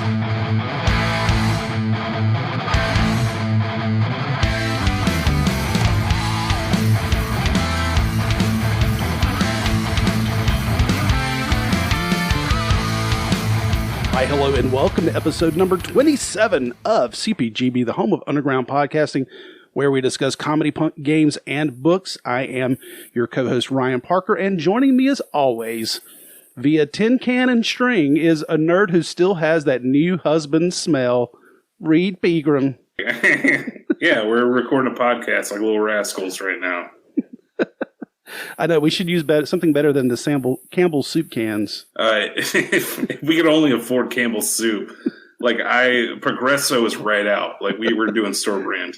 Hi, hello, and welcome to episode number 27 of CPGB, the home of underground podcasting, where we discuss comedy, punk, games, and books. I am your co-host, Ryan Parker, and joining me as always, via tin can and string, is a nerd who still has that new husband smell, Reid Pegram. Yeah, we're recording a podcast like little rascals right now. I know, we should use something better than the Campbell's soup cans. If we could only afford Campbell's soup. Progresso is right out. Like, we were doing store brand.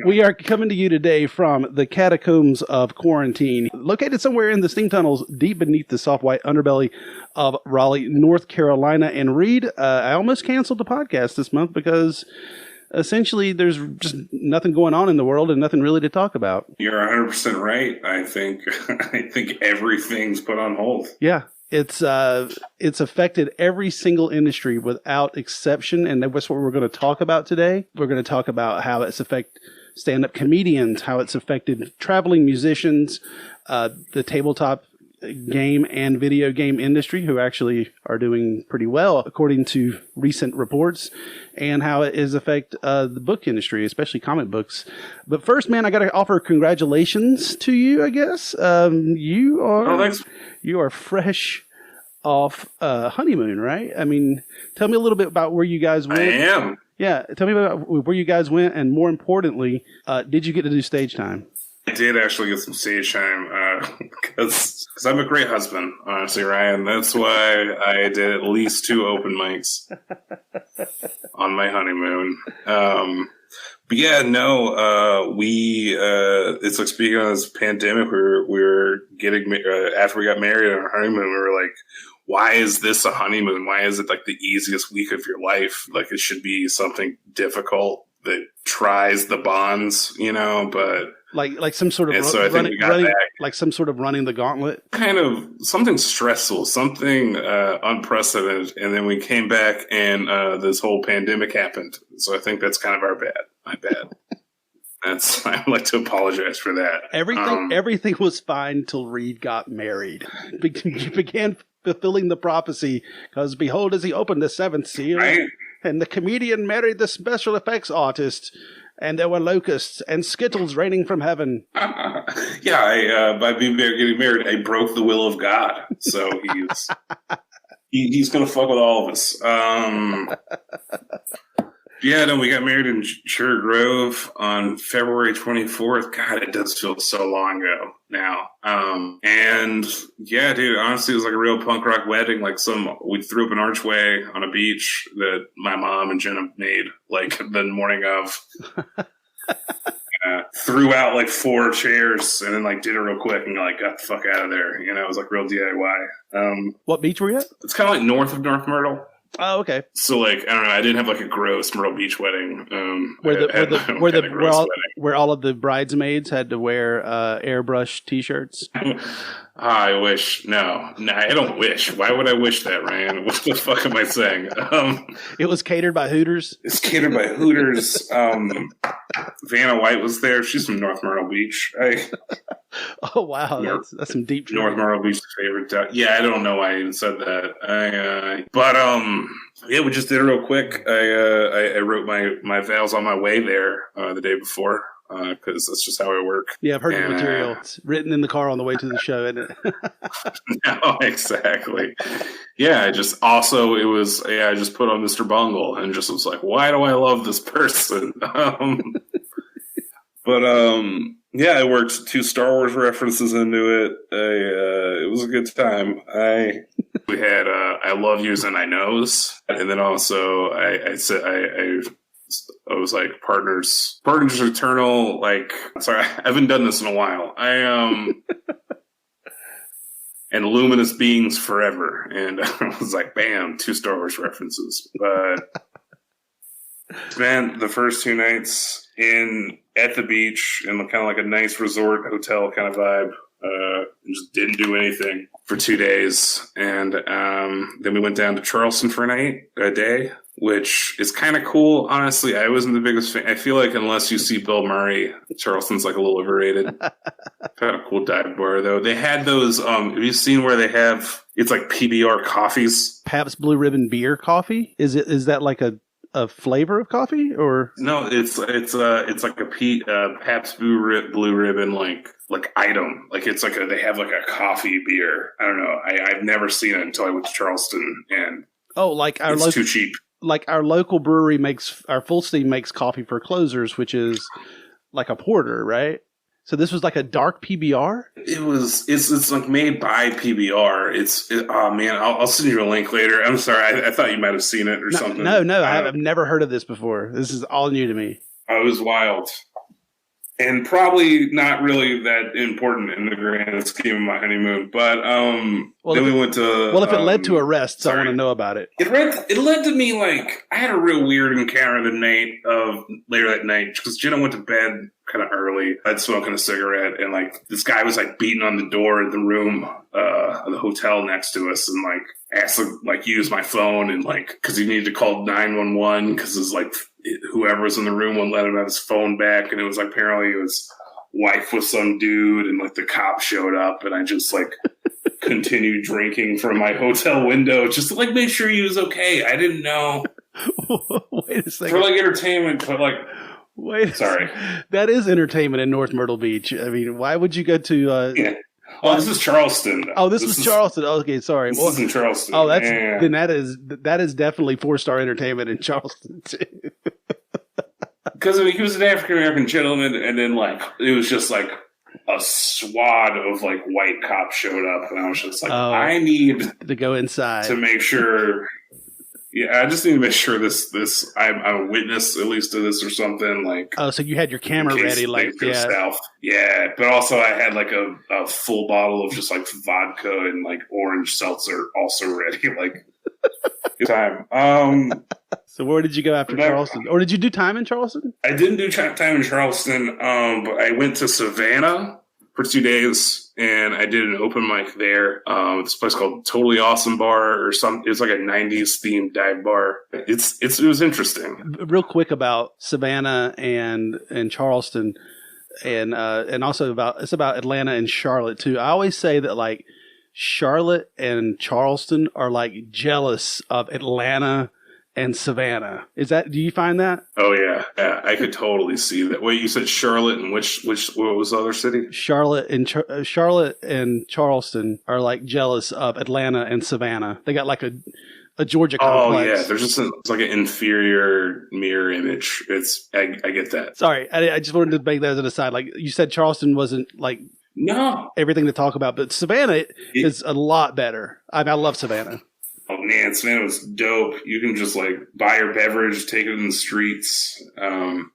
We are coming to you today from the catacombs of quarantine, located somewhere in the steam tunnels deep beneath the soft white underbelly of Raleigh, North Carolina. And Reid, I almost canceled the podcast this month because essentially there's just nothing going on in the world and nothing really to talk about. You're 100% right. I think everything's put on hold. Yeah. It's affected every single industry without exception, and that's what we're going to talk about today. We're going to talk about how it's affected stand-up comedians, how it's affected traveling musicians, the tabletop game and video game industry, who actually are doing pretty well according to recent reports, and how it is affect the book industry, especially comic books. But first, man, I got to offer congratulations to you, I guess. You are fresh off honeymoon, right? I mean, tell me a little bit about where you guys went. I am. Yeah, tell me about where you guys went, and more importantly, did you get to do stage time? I did actually get some stage time because I'm a great husband, honestly, Ryan. That's why I did at least 2 open mics on my honeymoon. But yeah, no, it's like, speaking of this pandemic, we were getting, after we got married on our honeymoon, we were like, why is this a honeymoon? Why is it like the easiest week of your life? Like, it should be something difficult that tries the bonds, you know, but like some sort of some sort of running the gauntlet, kind of something stressful, something unprecedented. And then we came back and this whole pandemic happened. So I think that's kind of my bad. I'd like to apologize for that. Everything was fine till Reid got married. He began fulfilling the prophecy, because behold, as he opened the 7th seal, right? And the comedian married the special effects artist, and there were locusts and skittles raining from heaven. By getting married, I broke the will of God. So he's going to fuck with all of us. Yeah, no, we got married in Sugar Grove on February 24th. God, it does feel so long ago now. And yeah, dude, honestly, it was like a real punk rock wedding. Like, we threw up an archway on a beach that my mom and Jenna made like the morning of. Threw out like 4 chairs and then like did it real quick and like got the fuck out of there. You know, it was like real DIY. What beach were you at? It's kind of like north of North Myrtle. Oh, okay. So, like, I don't know. I didn't have like a gross Myrtle Beach wedding. Where all of the bridesmaids had to wear airbrush T-shirts. I wish. No, I don't wish. Why would I wish that, Ryan? What the fuck am I saying? It was catered by Hooters. It's catered by Hooters. Vanna White was there. She's from North Myrtle Beach. Oh, wow. That's some deep North Myrtle Beach's favorite. Yeah, I don't know why I even said that. Yeah, we just did it real quick. I wrote my vows on my way there the day before, because that's just how I work. Yeah, I've heard the material. It's written in the car on the way to the show, isn't it? No, exactly. Yeah, I just put on Mr. Bungle and just was like, why do I love this person? Yeah, I worked 2 Star Wars references into it. It was a good time. We had I love yous and I knows, and then also I was like partners eternal. Like, sorry, I haven't done this in a while. And luminous beings forever, and I was like, bam, 2 Star Wars references. But spent the first 2 nights at the beach in kind of like a nice resort hotel kind of vibe. Just didn't do anything for 2 days. And then we went down to Charleston for a day, which is kind of cool. Honestly, I wasn't the biggest fan. I feel like unless you see Bill Murray, Charleston's like a little overrated. Had a cool dive bar, though. They had those, have you seen where they have, it's like PBR coffees? Pabst Blue Ribbon beer coffee? Is that like a flavor of coffee, or no? It's like a Pabst Blue Ribbon like item. Like it's like they have like a coffee beer. I don't know. I've never seen it until I went to Charleston, and it's too cheap. Like our local brewery our Full Steam makes coffee for closers, which is like a porter, right? So this was like a dark PBR? It's like made by PBR. Oh man, I'll send you a link later. I'm sorry. I thought you might have seen it or something. No, I've never heard of this before. This is all new to me. It was wild. And probably not really that important in the grand scheme of my honeymoon. But then we went to... Well, if it led to arrests, I want to know about it. It led to me, like... I had a real weird encounter later that night. Because Jenna went to bed kind of early. I'd smoking a cigarette. And, like, this guy was, like, beating on the door of the room of the hotel next to us. And, like, asked to, like, use my phone. And, like... Because he needed to call 911. Because it's, like... whoever was in the room wouldn't let him have his phone back, and it was like apparently his wife was some dude, and like the cop showed up, and I just like continued drinking from my hotel window just to like make sure he was okay. I didn't know. Wait a second. For like entertainment, but like sorry. That is entertainment in North Myrtle Beach. I mean, why would you go to yeah. Oh, this is Charleston. Oh, this was Charleston. Okay, sorry. This is in Charleston. Oh, then that is definitely 4-star entertainment in Charleston too. Because I mean, he was an African American gentleman, and then like it was just like a swad of like white cops showed up, and I was just like, I need to go inside to make sure. Yeah, I just need to make sure this I'm a witness at least to this or something like. Oh, so you had your camera ready, like south. Yeah, but also I had like a full bottle of just like vodka and like orange seltzer also ready, like time. So where did you go after Charleston, or did you do time in Charleston? I didn't do time in Charleston, but I went to Savannah for 2 days, and I did an open mic there. This place called Totally Awesome Bar or something. It was like a 90s themed dive bar. It was interesting. Real quick about Savannah and Charleston, and also it's about Atlanta and Charlotte too. I always say that like Charlotte and Charleston are like jealous of Atlanta and Savannah. Do you find that? Oh yeah, I could totally see that. Wait, you said Charlotte and what was the other city? Charlotte and Charleston are like jealous of Atlanta and Savannah. They got like a Georgia complex. Oh yeah, there's just it's like an inferior mirror image. I get that. Sorry, I just wanted to make that as an aside. Like you said, Charleston wasn't like everything to talk about, but Savannah is a lot better. I love Savannah. Oh man, Savannah was dope. You can just like buy your beverage, take it in the streets. I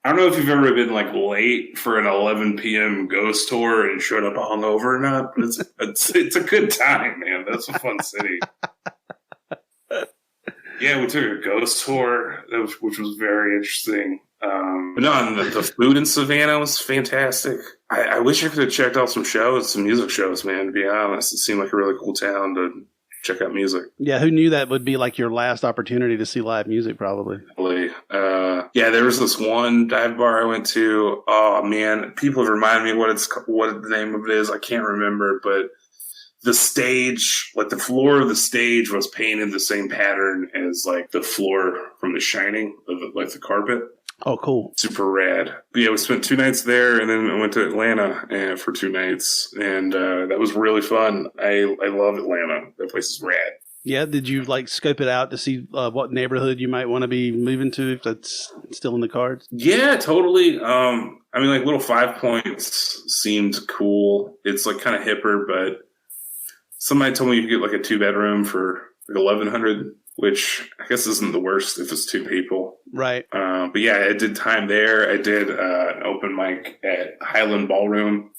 don't know if you've ever been like late for an 11 p.m. ghost tour and showed up hungover or not, but it's a good time, man. That's a fun city. Yeah, we took a ghost tour, which was very interesting. But no, the food in Savannah was fantastic. I wish I could have checked out some music shows, man, to be honest. It seemed like a really cool town to check out music. Yeah, who knew that would be like your last opportunity to see live music, probably. Yeah, there was this one dive bar I went to. Oh man, people have reminded me what the name of it is. I can't remember, but the stage, like the floor of the stage was painted the same pattern as like the floor from The Shining, like the carpet. Oh, cool. Super rad. But yeah, we spent 2 nights there, and then I went to Atlanta for 2 nights, and that was really fun. I love Atlanta. That place is rad. Yeah, did you like scope it out to see what neighborhood you might want to be moving to if that's still in the cards? Yeah, totally. I mean, like Little 5 Points seemed cool. It's like kind of hipper, but somebody told me you could get like a 2-bedroom for like $1,100, which I guess isn't the worst if it's 2 people. Right. But yeah, I did time there. I did an open mic at Highland Ballroom,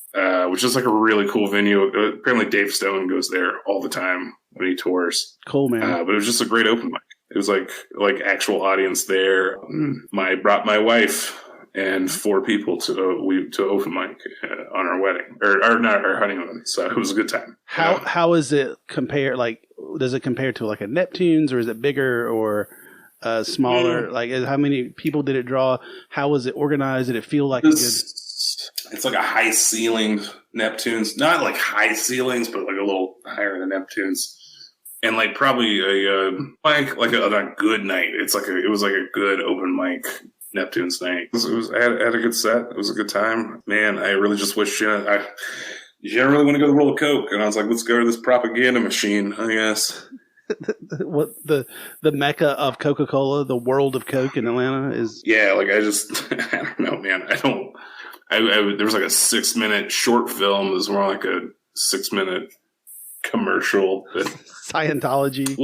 which is like a really cool venue. Apparently Dave Stone goes there all the time when he tours. Cool, man. But it was just a great open mic. It was like actual audience there. I brought my wife, and 4 people to open mic on our wedding or not our honeymoon. So it was a good time. How is it compare? Like, does it compare to like a Neptune's, or is it bigger or smaller? Like, how many people did it draw? How was it organized? Did it feel like it's like a high ceilinged Neptune's, not like high ceilings, but like a little higher than Neptune's. And like probably a good night. It was like a good open mic Neptune's night. I had a good set. It was a good time. Man, I really just wish you didn't really want to go to the World of Coke. And I was like, let's go to this propaganda machine, I guess. What the mecca of Coca-Cola, the World of Coke in Atlanta is. Yeah, like I don't know, man. There was like a 6-minute short film. It was more like a 6-minute commercial. Scientology.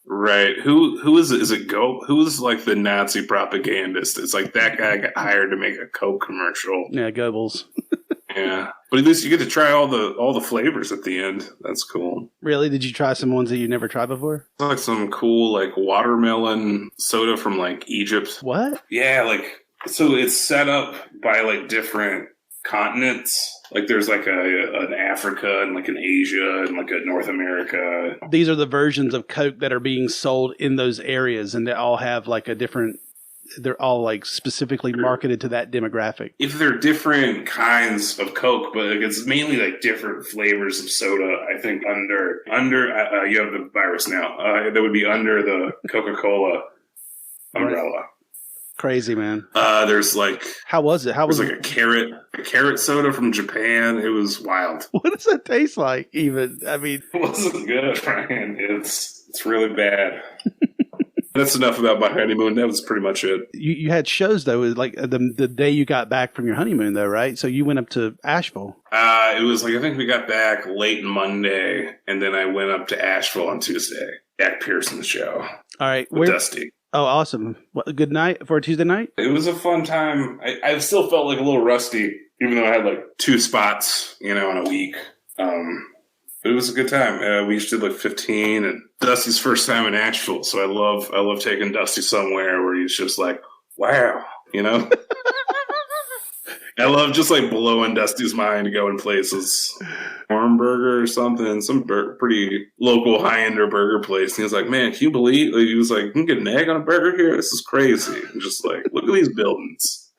Right. Who is it? Is it who's like the Nazi propagandist? It's like that guy got hired to make a Coke commercial. Yeah, Goebbels. Yeah. But at least you get to try all the flavors at the end. That's cool. Really? Did you try some ones that you never tried before? It's like some cool like watermelon soda from like Egypt. What? Yeah, like so it's set up by like different continents. Like there's like an Africa and like an Asia and like a North America. These are the versions of Coke that are being sold in those areas, and they all have like a different. They're all like specifically marketed to that demographic. If they're different kinds of Coke, but like it's mainly like different flavors of soda. I think under you have the virus now. That would be under the Coca-Cola umbrella. Right. Crazy, man. There's like how was it? Like a carrot soda from Japan. It was wild. What does that taste like? Even I mean, it wasn't good, Ryan. It's really bad. That's enough about my honeymoon. That was pretty much it. You had shows though, like the day you got back from your honeymoon, though, right? So you went up to Asheville. It was like I think we got back late Monday, and then I went up to Asheville on Tuesday. Jack Pearson's show. All right, with Dusty. Oh, awesome! What, a good night for a Tuesday night. It was a fun time. I still felt like a little rusty, even though I had like 2 spots, in a week. But it was a good time. We each did like 15, and Dusty's first time in Asheville, so I love taking Dusty somewhere where he's just like, wow, I love just like blowing Dusty's mind, going places. Hornburger or something, some pretty local high-ender burger place. And he was like, man, can you believe? He was like, you can get an egg on a burger here? This is crazy. And just like, look at these buildings.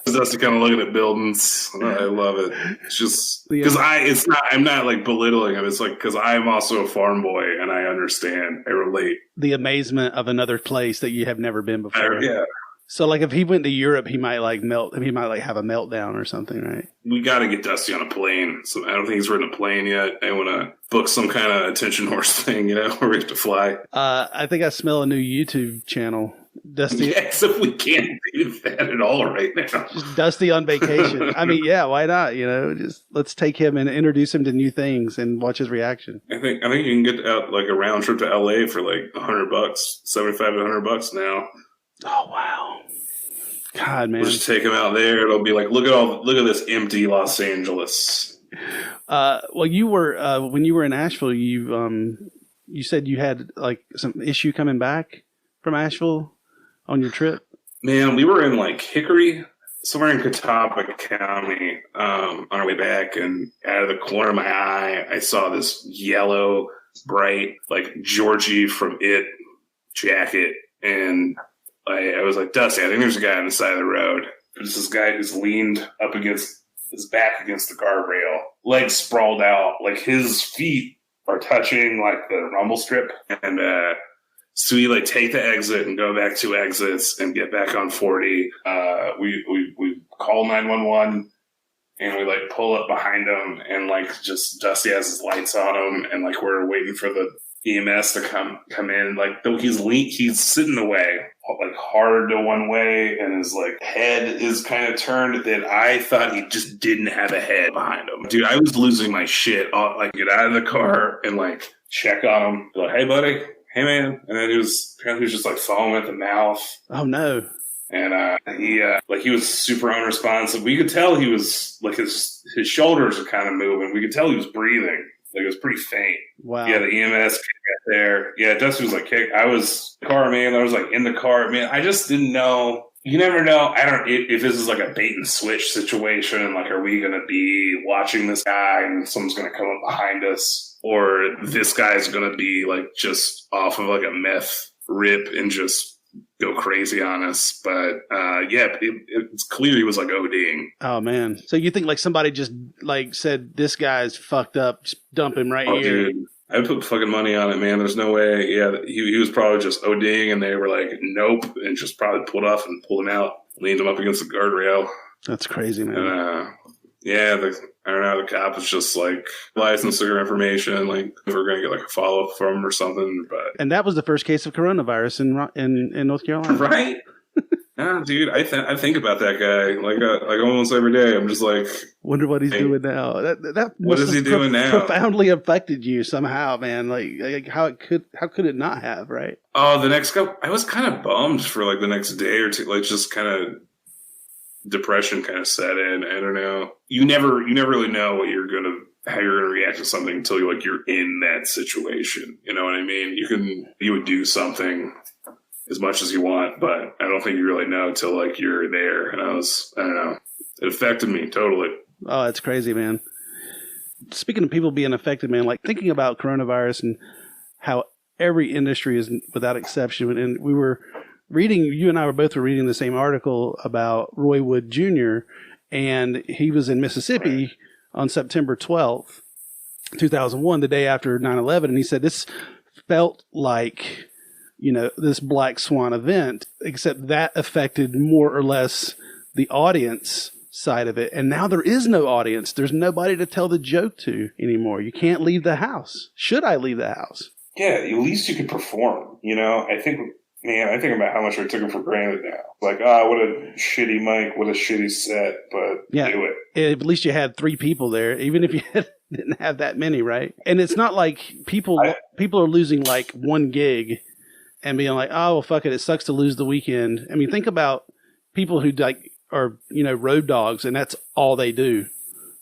Dusty kind of looking at buildings. I love it. It's just because I'm not like belittling him. It's like because I'm also a farm boy and I understand. I relate. The amazement of another place that you have never been before. Yeah. So like if he went to Europe, he might like melt. He might like have a meltdown or something, right? We got to get Dusty on a plane. So I don't think he's ridden a plane yet. I want to book some kind of attention horse thing, where we have to fly. I think I smell a new YouTube channel. Dusty. Yeah, except we can't do that at all right now. Just Dusty on vacation. I mean, yeah, why not? Just let's take him and introduce him to new things and watch his reaction. I think you can get out like a round trip to LA for like $100, $75 to $100 now. Oh wow. God, man. We'll just take him out there. It'll be like, look at this empty Los Angeles. Well, you were when you were in Asheville, you said you had like some issue coming back from Asheville on your trip. Man, we were in like Hickory, somewhere in Catawba County, on our way back, and out of the corner of my eye, I saw this yellow, bright, like Georgie from It jacket, and I was like, Dusty, I think there's a guy on the side of the road. There's this guy who's leaned up against his back against the guardrail, legs sprawled out, like his feet are touching like the rumble strip. And so we like take the exit and go back 2 exits and get back on 40. We call 911 and we like pull up behind him and like just Dusty has his lights on him and like we're waiting for the EMS to come in. Like though he's sitting away, like hard to one way, and his like head is kind of turned that I thought he just didn't have a head behind him. Dude, I was losing my shit. I'll, like get out of the car and like check on him. Be like, hey buddy, hey man. And then he was just like foaming at the mouth. Oh no. And he was super unresponsive. We could tell he was like his shoulders are kind of moving. We could tell he was breathing. Like, it was pretty faint. Wow. Yeah, the EMS got there. Yeah, Dusty was like, I was in the car, man. I was like in the car, man. I just didn't know. You never know. I don't if this is like a bait and switch situation. Like, are we going to be watching this guy and someone's going to come up behind us, or this guy's going to be like just off of like a meth rip and just go crazy on us? But it's clear he was like ODing. Oh man! So you think like somebody just like said this guy's fucked up, just dump him right here? Dude, I put fucking money on it, man. There's no way. Yeah, he was probably just ODing, and they were like, nope, and just probably pulled off and pulled him out, leaned him up against the guardrail. That's crazy, man. And, I don't know. The cop was just like, license or information, like if we're gonna get like a follow up from him or something. But and that was the first case of coronavirus in North Carolina, right? Yeah, dude, I think about that guy like almost every day. I'm just like, wonder what he's doing now. That what is he doing now? Profoundly affected you somehow, man. Like how could it not have, right? Oh, the next couple, I was kind of bummed for like the next day or two, like just kind of depression kind of set in. I don't know. You never really know how you're gonna react to something until you're in that situation. You know what I mean? You would do something as much as you want, but I don't think you really know until like you're there. And I don't know. It affected me totally. Oh, it's crazy, man. Speaking of people being affected, man, like thinking about coronavirus and how every industry is without exception. And we were reading, you and I were reading the same article about Roy Wood Jr., and he was in Mississippi on September 12th, 2001, the day after 9/11. And he said this felt like, this black swan event, except that affected more or less the audience side of it. And now there is no audience. There's nobody to tell the joke to anymore. You can't leave the house. Should I leave the house? Yeah, at least you could perform. I think about how much I took him for granted now. Like, what a shitty mic, what a shitty set, but yeah, do it. At least you had 3 people there, even if you didn't have that many, right? And it's not like people are losing like 1 gig and being like, oh, well, fuck it sucks to lose the weekend. I mean, think about people who like are, road dogs, and that's all they do.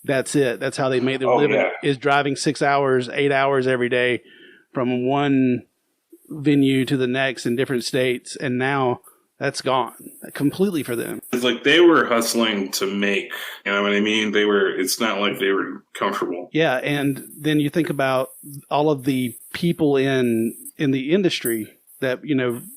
That's it. That's how they make their living, is driving 6 hours, 8 hours every day from one venue to the next in different states. And now that's gone completely for them. It's like they were hustling to make, you know what I mean? It's not like they were comfortable. Yeah. And then you think about all of the people in the industry that,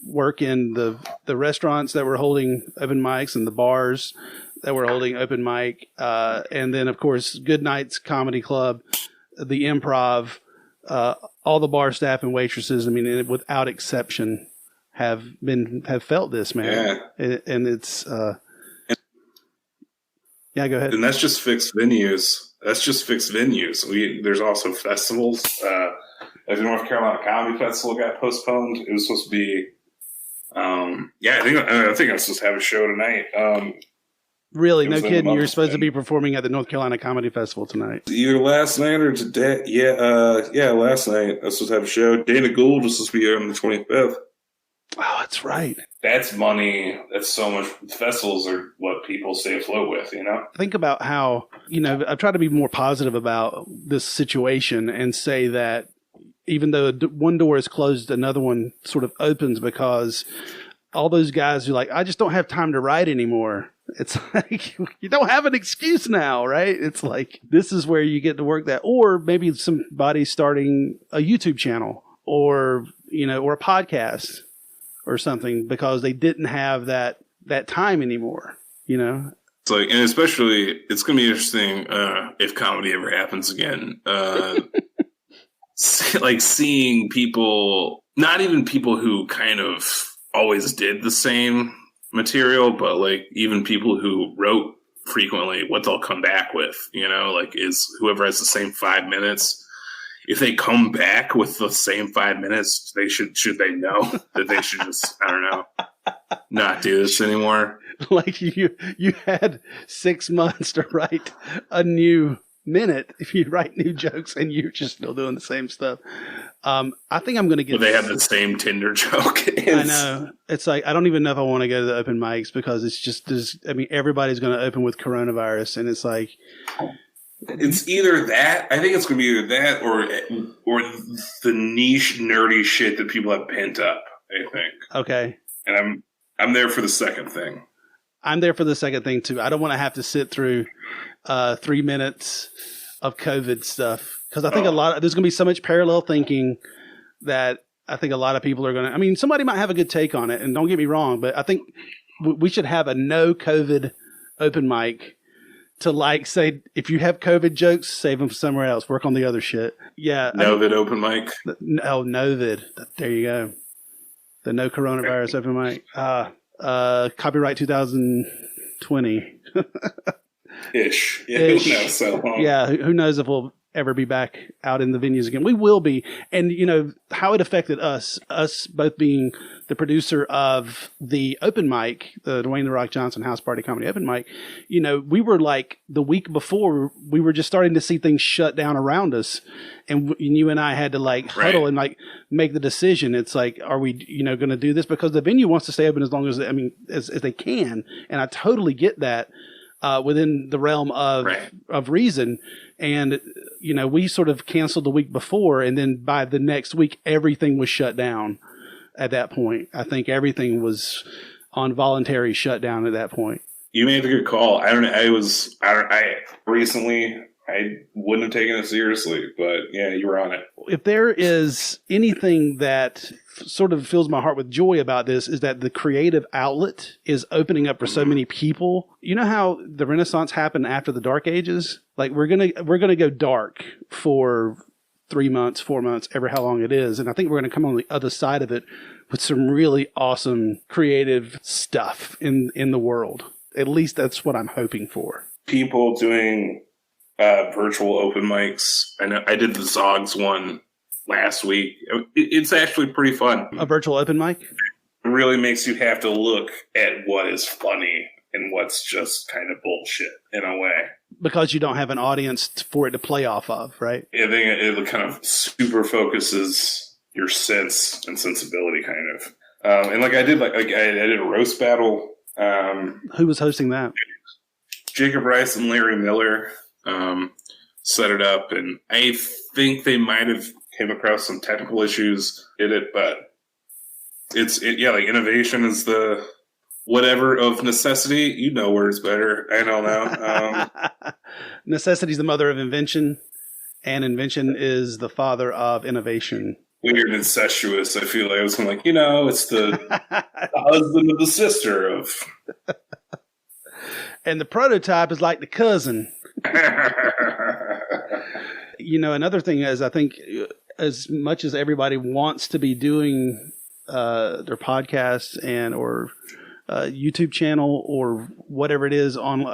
work in the restaurants that were holding open mics and the bars that were holding open mic. And then of course, Good Nights Comedy Club, the Improv, all the bar staff and waitresses, I mean, without exception, have felt this, man. Yeah. And it's, yeah, go ahead. And that's just fixed venues. There's also festivals. Like the North Carolina Comedy Festival got postponed. It was supposed to be, I think I was supposed to have a show tonight. Really? No kidding. You're supposed to be performing at the North Carolina Comedy Festival tonight. Either last night or today. Yeah, last night. I was supposed to have a show. Dana Gould was supposed to be here on the 25th. Oh, that's right. That's money. That's so much. Festivals are what people stay afloat with, Think about how, I've tried to be more positive about this situation and say that even though one door is closed, another one sort of opens, because all those guys who are like, I just don't have time to write anymore. It's like, you don't have an excuse now, right? It's like, this is where you get to work that. Or maybe somebody starting a YouTube channel or a podcast or something because they didn't have that time anymore, It's like, and especially, it's going to be interesting if comedy ever happens again. Like seeing people, not even people who kind of always did the same material, but like even people who wrote frequently, what they'll come back with, like is whoever has the same 5 minutes. If they come back with the same 5 minutes, they should they know that they should just, I don't know, not do this anymore. Like you had 6 months to write a new minute if you write new jokes and you're just still doing the same stuff. I think I'm going to get... But they have the same Tinder joke. I know. It's like, I don't even know if I want to go to the open mics because it's just, everybody's going to open with coronavirus. And it's like, It's either that. I think it's going to be either that or the niche nerdy shit that people have pent up. I think. Okay. And I'm there for the second thing. I'm there for the second thing too. I don't want to have to sit through 3 minutes of COVID stuff because I think there's going to be so much parallel thinking that I think a lot of people are going to. I mean, somebody might have a good take on it, and don't get me wrong, but I think we should have a no COVID open mic to like say if you have COVID jokes, save them somewhere else. Work on the other shit. Yeah, Novid open mic. Novid. There you go. The no coronavirus open mic. Copyright 2020. Ish. Yeah, Ish. Who knows so long. Yeah, who knows if we'll ever be back out in the venues again. We will be. And, you know, how it affected us both being the producer of the open mic, the Dwayne "The Rock" Johnson House Party Comedy open mic, you know, we were like the week before, we were just starting to see things shut down around us. And you and I had to like huddle and like make the decision. It's like, are we, you know, going to do this? Because the venue wants to stay open as long as, as they can. And I totally get that. Within the realm of reason. And, you know, we sort of canceled the week before, and then by the next week, everything was shut down at that point. I think everything was on voluntary shutdown at that point. You made a good call. I recently wouldn't have taken it seriously, but yeah, you were on it. If there is anything that sort of fills my heart with joy about this is that the creative outlet is opening up for so many people. You know how the Renaissance happened after the Dark Ages? Like we're gonna go dark for 3 months, 4 months, ever how long it is, and I think we're gonna come on the other side of it with some really awesome creative stuff in the world. At least that's what I'm hoping for. People doing virtual open mics. I know I did the Zogs one last week. It's actually pretty fun. A virtual open mic? It really makes you have to look at what is funny and what's just kind of bullshit in a way. Because you don't have an audience for it to play off of, right? I think it kind of super focuses your sense and sensibility, kind of. And like I did a roast battle. Who was hosting that? Jacob Rice and Larry Miller set it up, and I think they might have came across some technical issues in it, but like innovation is the whatever of necessity. You know words better. I don't know. Necessity is the mother of invention, and invention is the father of innovation. Weird and incestuous. I feel like I was like, it's the husband of the sister of. And the prototype is like the cousin. Another thing is, I think as much as everybody wants to be doing their podcasts and or YouTube channel or whatever it is on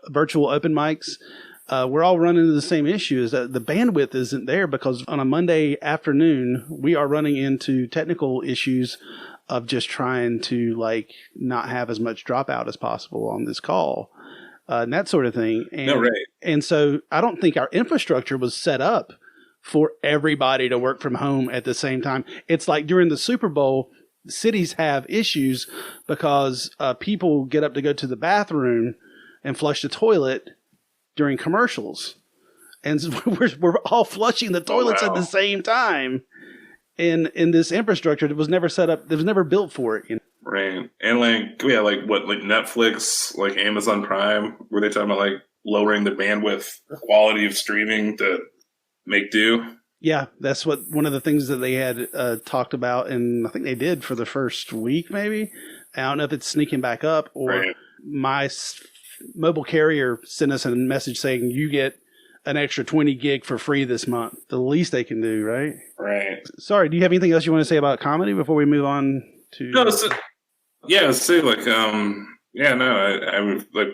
virtual open mics, we're all running into the same issue, is that the bandwidth isn't there, because on a Monday afternoon, we are running into technical issues of just trying to not have as much dropout as possible on this call. And that sort of thing. And so I don't think our infrastructure was set up for everybody to work from home at the same time. It's like during the Super Bowl, cities have issues because people get up to go to the bathroom and flush the toilet during commercials. And we're all flushing the toilets at the same time in this infrastructure that was never set up, that was never built for it. Right. And Netflix, like Amazon Prime, were they talking about lowering the bandwidth quality of streaming to make do? Yeah, that's one of the things that they had talked about, and I think they did for the first week, maybe. I don't know if it's sneaking back up, or my mobile carrier sent us a message saying you get an extra 20 gig for free this month. The least they can do, right? Right. Sorry, do you have anything else you want to say about comedy before we move on to... No,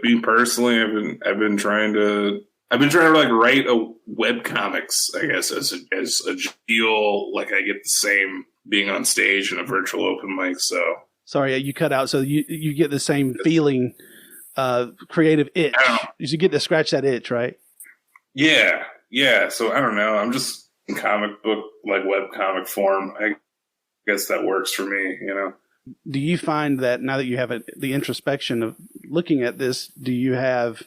me personally, I've been trying to write a web comics, I guess, as a deal. Like I get the same being on stage in a virtual open mic. So sorry, you cut out. So you get the same feeling, creative itch. You get to scratch that itch, right? Yeah. So I don't know. I'm just in comic book, web comic form. I guess that works for me. Do you find that now that you have the introspection of looking at this, do you have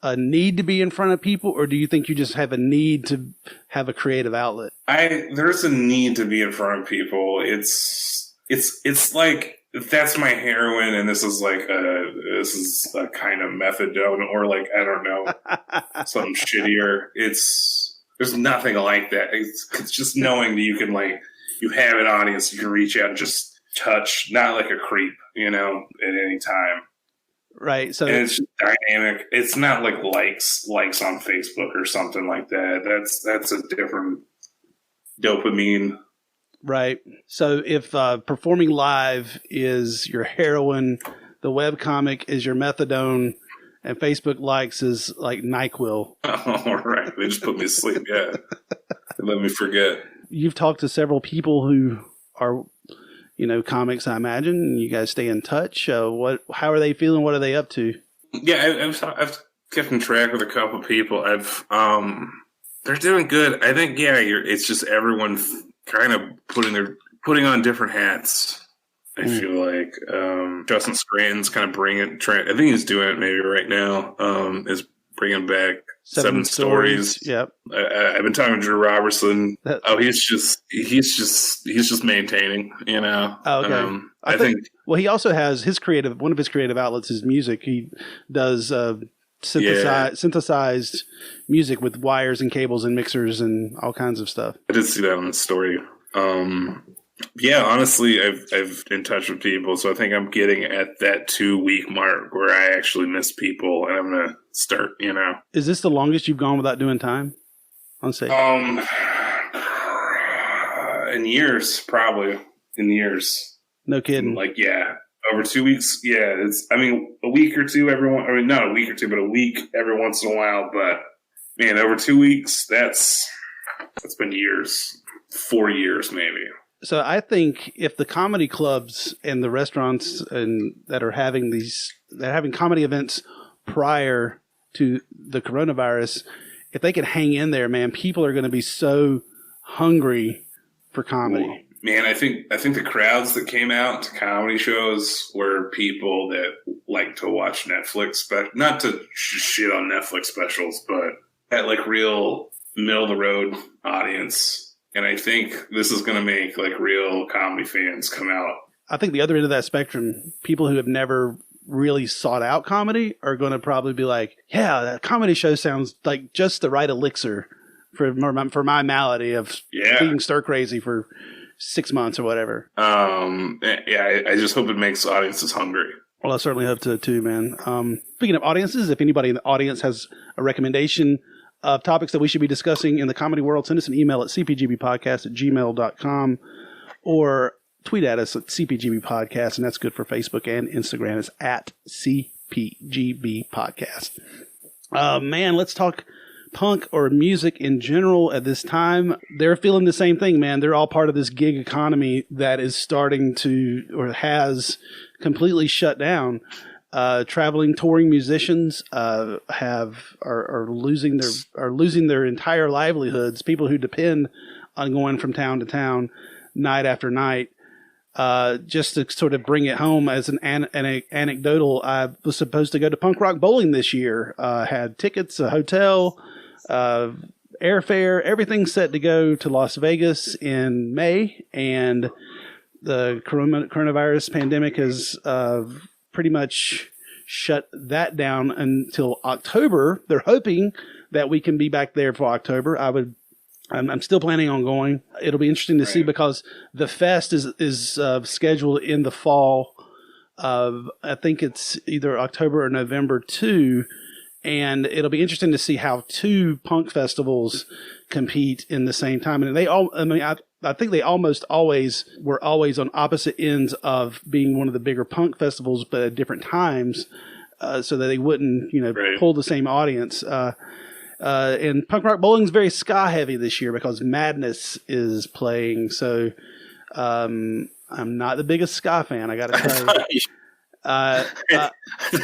a need to be in front of people, or do you think you just have a need to have a creative outlet? There's a need to be in front of people. It's like, if that's my heroin and this is a kind of methadone, or like, I don't know, something shittier. There's nothing like that. It's just knowing that you can, like, you have an audience, you can reach out and just touch, not like a creep, at any time. Right. So and it's just dynamic. It's not like likes on Facebook or something like that. That's a different dopamine. Right. So if performing live is your heroin, the webcomic is your methadone, and Facebook likes is like NyQuil. Oh, right. They just put me to sleep. Yeah. They let me forget. You've talked to several people who are, comics, I imagine, and you guys stay in touch. How are they feeling? What are they up to? Yeah, I've kept in track with a couple of people. They're doing good. I think, it's just everyone kind of putting on different hats. I feel like Justin Scranton's kind of I think he's doing it maybe right now. Is bringing back seven stories. Yep. I've been talking to Drew Robertson. He's just maintaining. Oh, okay. I think. Well, he also has one of his creative outlets is music. He does synthesized music with wires and cables and mixers and all kinds of stuff. I did see that on the story. Honestly, I've in touch with people, so I think I'm getting at that 2-week mark where I actually miss people, and I'm gonna start. Is this the longest you've gone without doing time on stage? In years, probably in years. No kidding. Over 2 weeks. Yeah, a week or two. Not a week or two, but a week every once in a while. But man, over 2 weeks, that's been years. 4 years, maybe. So I think if the comedy clubs and the restaurants that are having comedy events prior to the coronavirus, if they can hang in there, man, people are going to be so hungry for comedy. Well, man, I think the crowds that came out to comedy shows were people that like to watch Netflix, but not to shit on Netflix specials, but at like real middle of the road audience. And I think this is going to make like real comedy fans come out. I think the other end of that spectrum, people who have never really sought out comedy are going to probably be like, yeah, that comedy show sounds like just the right elixir for my malady of being stir crazy for 6 months or whatever. I just hope it makes audiences hungry. Well, I certainly hope so too, man. Speaking of audiences, if anybody in the audience has a recommendation of topics that we should be discussing in the comedy world, send us an email at cpgbpodcast@gmail.com or tweet at us at cpgbpodcast, and that's good for Facebook and Instagram. It's at cpgbpodcast. Man, let's talk punk or music in general at this time. They're feeling the same thing, man. They're all part of this gig economy that is starting to, or has completely shut down. Traveling, touring musicians are losing their entire livelihoods. People who depend on going from town to town, night after night. Just to sort of bring it home as an anecdotal, I was supposed to go to punk rock bowling this year. Had tickets, a hotel, airfare, everything set to go to Las Vegas in May, and the coronavirus pandemic has pretty much shut that down until October. They're hoping that we can be back there for October. I'm still planning on going. It'll be interesting to see because the fest is scheduled in the fall. I think it's either October or November 2. And it'll be interesting to see how two punk festivals compete in the same time. And I think they almost always were on opposite ends of being one of the bigger punk festivals, but at different times, so that they wouldn't, pull the same audience. And punk rock bowling is very ska heavy this year because Madness is playing. So, I'm not the biggest ska fan, I got to tell you. I thought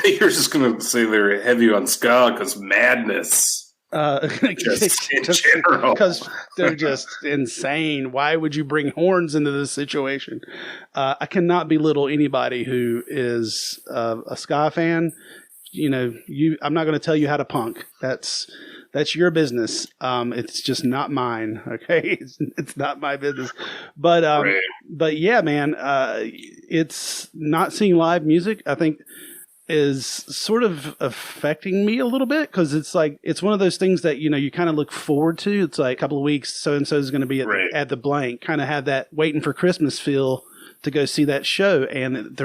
you were just going to say they're heavy on ska because Madness. Just in general. Because they're just insane. Why would you bring horns into this situation? I cannot belittle anybody who is a ska fan. I'm not going to tell you how to punk. That's your business. It's just not mine. Okay. It's not my business. But, Right. but yeah, man, it's not seeing live music, I think, is sort of affecting me a little bit, because it's like, it's one of those things that, you kind of look forward to. It's like a couple of weeks, so-and-so is going to be at the blank, kind of have that waiting for Christmas feel to go see that show, and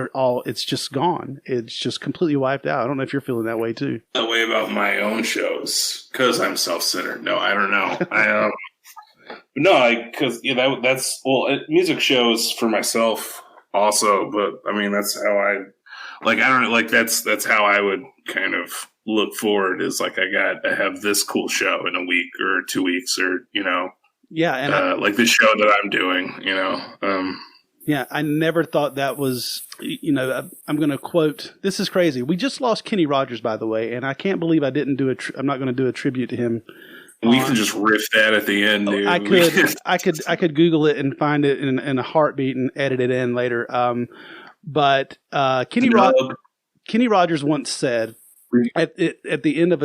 it's just gone. It's just completely wiped out. I don't know if you're feeling that way too. That way about my own shows, because I'm self-centered. No, I don't know. Because that's music shows for myself also, but I mean that's how I that's how I would kind of look forward, is like I have this cool show in a week or 2 weeks, or yeah, and like this show that I'm doing, Yeah, I never thought that was, I'm going to quote, this is crazy. We just lost Kenny Rogers, by the way, and I can't believe I didn't do I'm not going to do a tribute to him. We can just riff that at the end, dude. I could Google it and find it in a heartbeat and edit it in later. But Kenny Rogers once said, at the end of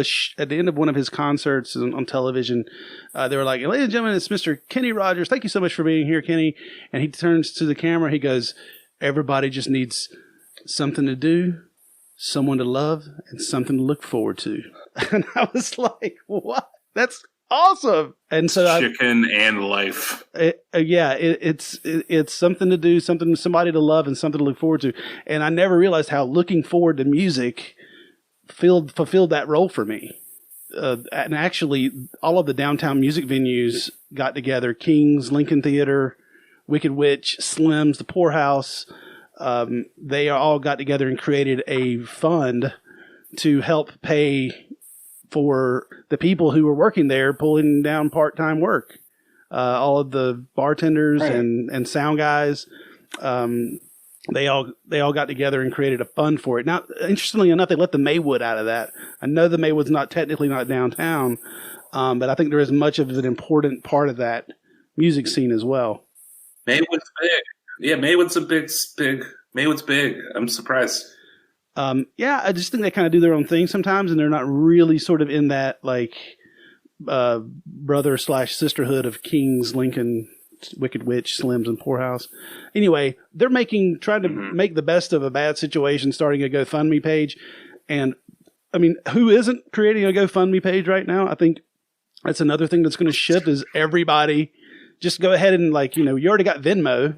one of his concerts on television, they were like, "Ladies and gentlemen, it's Mr. Kenny Rogers. Thank you so much for being here, Kenny." And he turns to the camera. He goes, "Everybody just needs something to do, someone to love, and something to look forward to." And I was like, "What? That's awesome!" And so chicken and life. It's something to do, somebody to love, and something to look forward to. And I never realized how looking forward to music fulfilled that role for me. And actually, all of the downtown music venues got together: King's, Lincoln Theater, Wicked Witch, Slim's, the Poorhouse. They all got together and created a fund to help pay for the people who were working there, pulling down part-time work. All of the bartenders and sound guys. They all got together and created a fund for it. Now, interestingly enough, they let the Maywood out of that. I know the Maywood's technically not downtown, but I think there is much of an important part of that music scene as well. Maywood's big. Yeah, Maywood's Maywood's big. I'm surprised. Yeah, I just think they kind of do their own thing sometimes, and they're not really sort of in that brother/sisterhood of Kings, Lincoln, Wicked Witch, Slims, and Poorhouse. Anyway, they're trying to make the best of a bad situation, starting a GoFundMe page. And I mean, who isn't creating a GoFundMe page right now? I think that's another thing that's going to shift, is everybody just go ahead and you already got Venmo.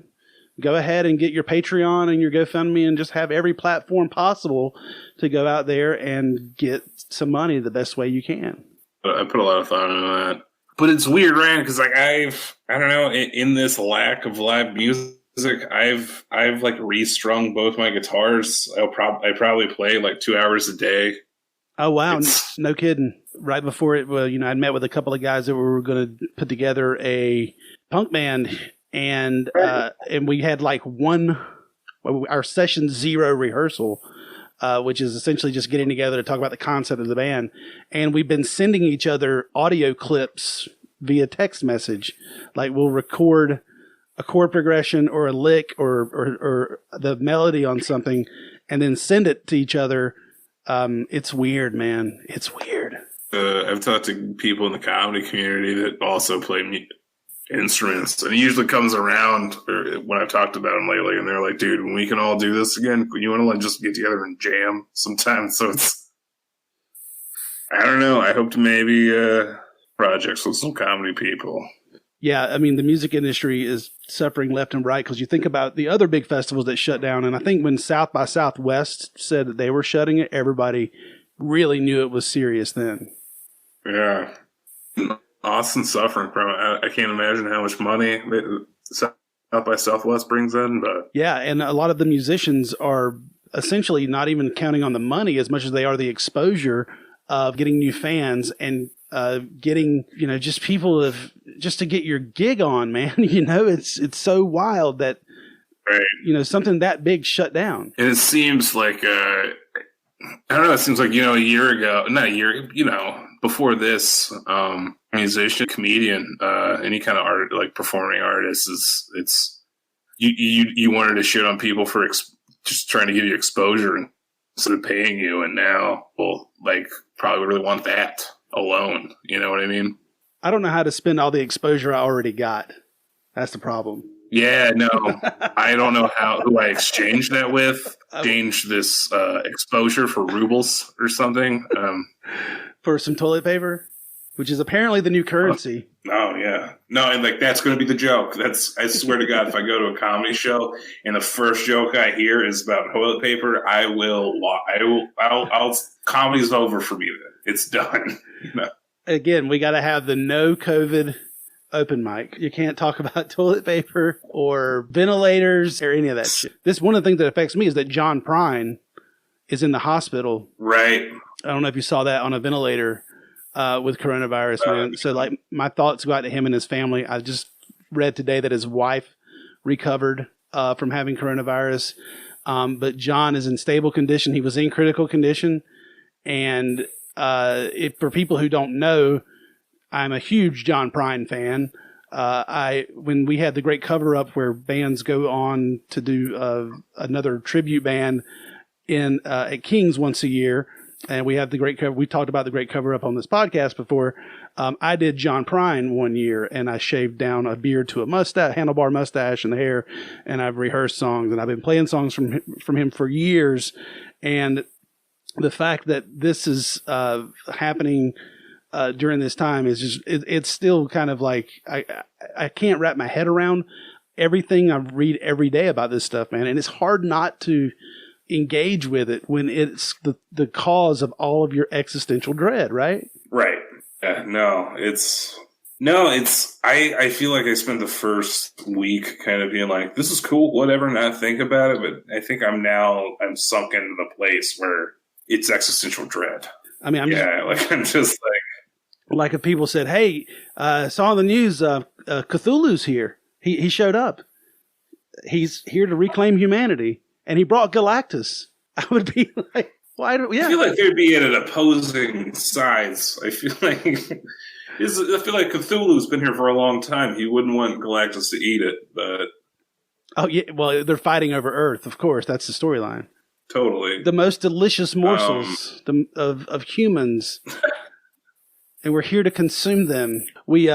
Go ahead and get your Patreon and your GoFundMe, and just have every platform possible to go out there and get some money the best way you can. I put a lot of thought into that. But it's weird, Ryan, because I don't know, in this lack of live music, I've restrung both my guitars. I probably play 2 hours a day. Oh wow, no kidding! Right before it, I'd met with a couple of guys that were going to put together a punk band, and we had our session 0 rehearsal. Which is essentially just getting together to talk about the concept of the band. And we've been sending each other audio clips via text message. We'll record a chord progression or a lick or the melody on something, and then send it to each other. It's weird, man. It's weird. I've talked to people in the comedy community that also play instruments, and it usually comes around when I've talked about them lately, and they're like, "Dude, when we can all do this again, you want to just get together and jam sometime?" So I don't know. I hope to maybe projects with some comedy people. Yeah, I mean, the music industry is suffering left and right, because you think about the other big festivals that shut down, and I think when South by Southwest said that they were shutting it, everybody really knew it was serious then. Yeah. Austin's suffering from it. I can't imagine how much money South by Southwest brings in, but yeah, and a lot of the musicians are essentially not even counting on the money as much as they are the exposure of getting new fans and getting just people just to get your gig on, man. It's so wild that something that big shut down. And it seems like I don't know. It seems like a year ago, not a year, before this, musician, comedian, any kind of art, performing artist, you wanted to shit on people for just trying to give you exposure, and instead of paying you, and now, well, like, probably really want that alone. You know what I mean? I don't know how to spend all the exposure I already got. That's the problem. Yeah, no, I don't know who I exchanged that with. Exchange this exposure for rubles or something. For some toilet paper, which is apparently the new currency. Oh, yeah. No, and like that's going to be the joke. I swear to God, if I go to a comedy show and the first joke I hear is about toilet paper, comedy's over for me then. It's done. You know? Again, we got to have the no COVID open mic. You can't talk about toilet paper or ventilators or any of that shit. This one of the things that affects me is that John Prine is in the hospital. Right. I don't know if you saw that on a ventilator with coronavirus, man. So, like, my thoughts go out to him and his family. I just read today that his wife recovered from having coronavirus. But John is in stable condition. He was in critical condition. And for people who don't know, I'm a huge John Prine fan. When we had the great cover up where bands go on to do another tribute band at King's once a year, and we have the great cover. We talked about the great cover up on this podcast before. I did John Prine one year, and I shaved down a beard to a mustache, handlebar mustache, and the hair, and I've rehearsed songs, and I've been playing songs from him for years. And the fact that this is happening during this time is just it's still kind of like I can't wrap my head around everything I read every day about this stuff, man, and it's hard not to engage with it when it's the cause of all of your existential dread, right? Right. Yeah, I feel like I spent the first week kind of being like, this is cool, whatever, not think about it, but I think I'm sunk into the place where it's existential dread. I mean, I'm just like if people said, "Hey, saw on the news, Cthulhu's here. He showed up. He's here to reclaim humanity, and he brought Galactus." I would be like, "Why do?" Yeah, I feel like they'd be at opposing sides. I feel like Cthulhu's been here for a long time. He wouldn't want Galactus to eat it, but oh yeah, well they're fighting over Earth, of course. That's the storyline. Totally, the most delicious morsels of humans. And we're here to consume them. We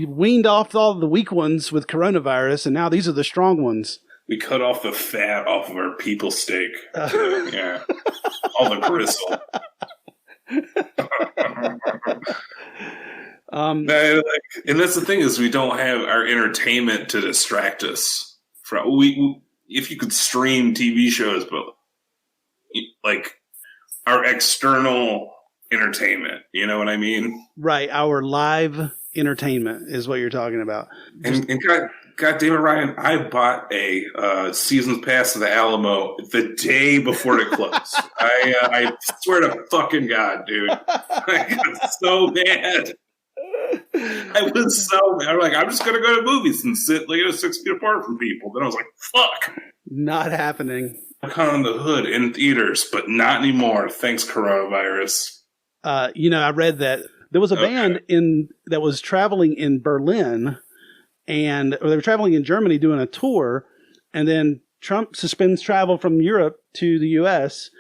weaned off all the weak ones with coronavirus, and now these are the strong ones. We cut off the fat off of our people steak. Yeah, all the gristle. And that's the thing is we don't have our entertainment to distract us. If you could stream TV shows, but like our external entertainment, you know what I mean? Right, our live entertainment is what you're talking about. And God damn it, Ryan, I bought a season pass to the Alamo the day before it closed. I swear to fucking God, dude. I got so mad. I was so mad. I'm like, I'm just going to go to movies and sit 6 feet apart from people. Then I was like, fuck. Not happening. On the Hood in theaters, but not anymore. Thanks, coronavirus. I read that there was a band that was traveling in Berlin, or they were traveling in Germany doing a tour, and then Trump suspends travel from Europe to the U.S.,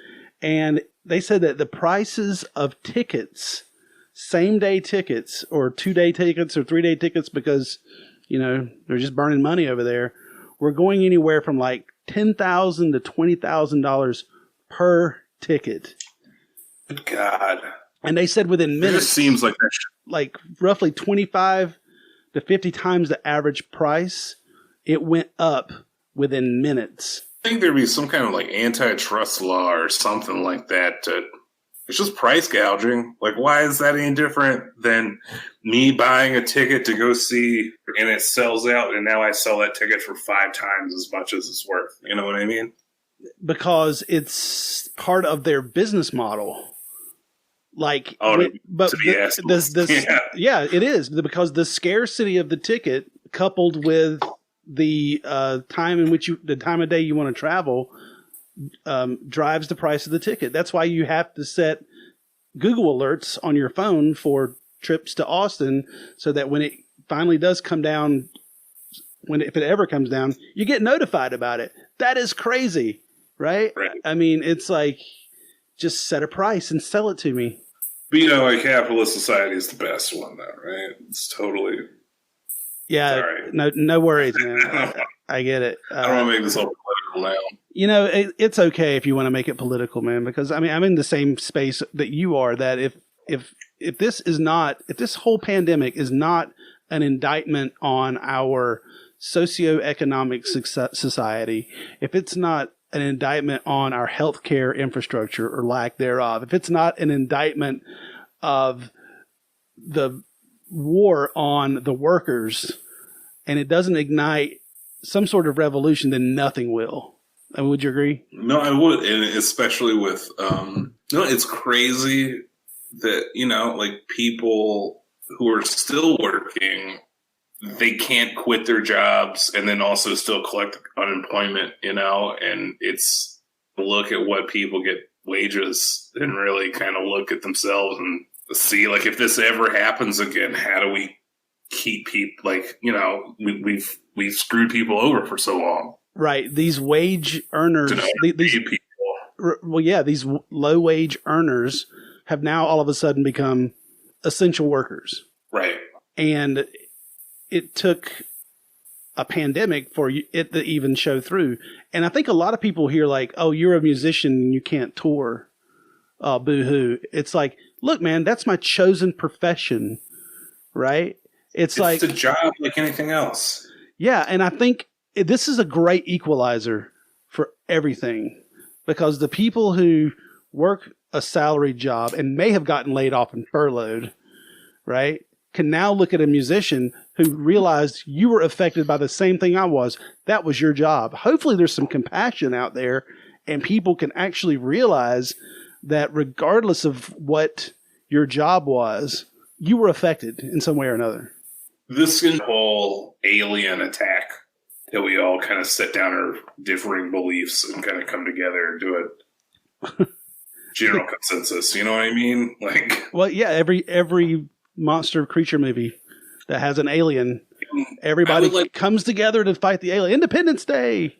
and they said that the prices of tickets, same-day tickets, or 2-day tickets, or 3-day tickets, because, they're just burning money over there, were going anywhere from like $10,000 to $20,000 per ticket. Good God. And they said within minutes, it just seems like that like roughly 25 to 50 times the average price, it went up within minutes. I think there'd be some kind of like antitrust law or something like that. It's just price gouging. Like, why is that any different than me buying a ticket to go see and it sells out and now I sell that ticket for 5 times as much as it's worth? You know what I mean? Because it's part of their business model. Like, it is because the scarcity of the ticket coupled with the time of day you want to travel drives the price of the ticket. That's why you have to set Google alerts on your phone for trips to Austin so that when it finally does come down, if it ever comes down, you get notified about it. That is crazy, right? I mean, it's like just set a price and sell it to me. But you know, like capitalist society is the best one, though, right? It's totally. Yeah, Sorry. no worries, man. I get it. I don't want to make this all political now. You know, it's okay if you want to make it political, man. Because I mean, I'm in the same space that you are. That if this whole pandemic is not an indictment on our socioeconomic society, if it's not an indictment on our healthcare infrastructure or lack thereof, if it's not an indictment of the war on the workers, and it doesn't ignite some sort of revolution, then nothing will. Would you agree? No, I would, and especially with it's crazy that, you know, like people who are still working, they can't quit their jobs and then also still collect unemployment, you know, and it's look at what people get wages and really kind of look at themselves and see, like, if this ever happens again, how do we keep people, like, you know, we've screwed people over for so long. Right. These wage earners, these people. Well, yeah, these low wage earners have now all of a sudden become essential workers. Right. And it took a pandemic for it to even show through. And I think a lot of people hear like, oh, you're a musician and you can't tour. Oh, boo-hoo. It's like, look, man, that's my chosen profession, right? It's like a job like anything else. Yeah, and I think this is a great equalizer for everything, because the people who work a salaried job and may have gotten laid off and furloughed, right, can now look at a musician who realized you were affected by the same thing I was. That was your job. Hopefully there's some compassion out there and people can actually realize that regardless of what your job was, you were affected in some way or another. This whole alien attack that we all kind of set down our differing beliefs and kind of come together and do a general consensus. You know what I mean? Like, well, yeah, every monster creature movie that has an alien, everybody comes together to fight the alien. Independence Day.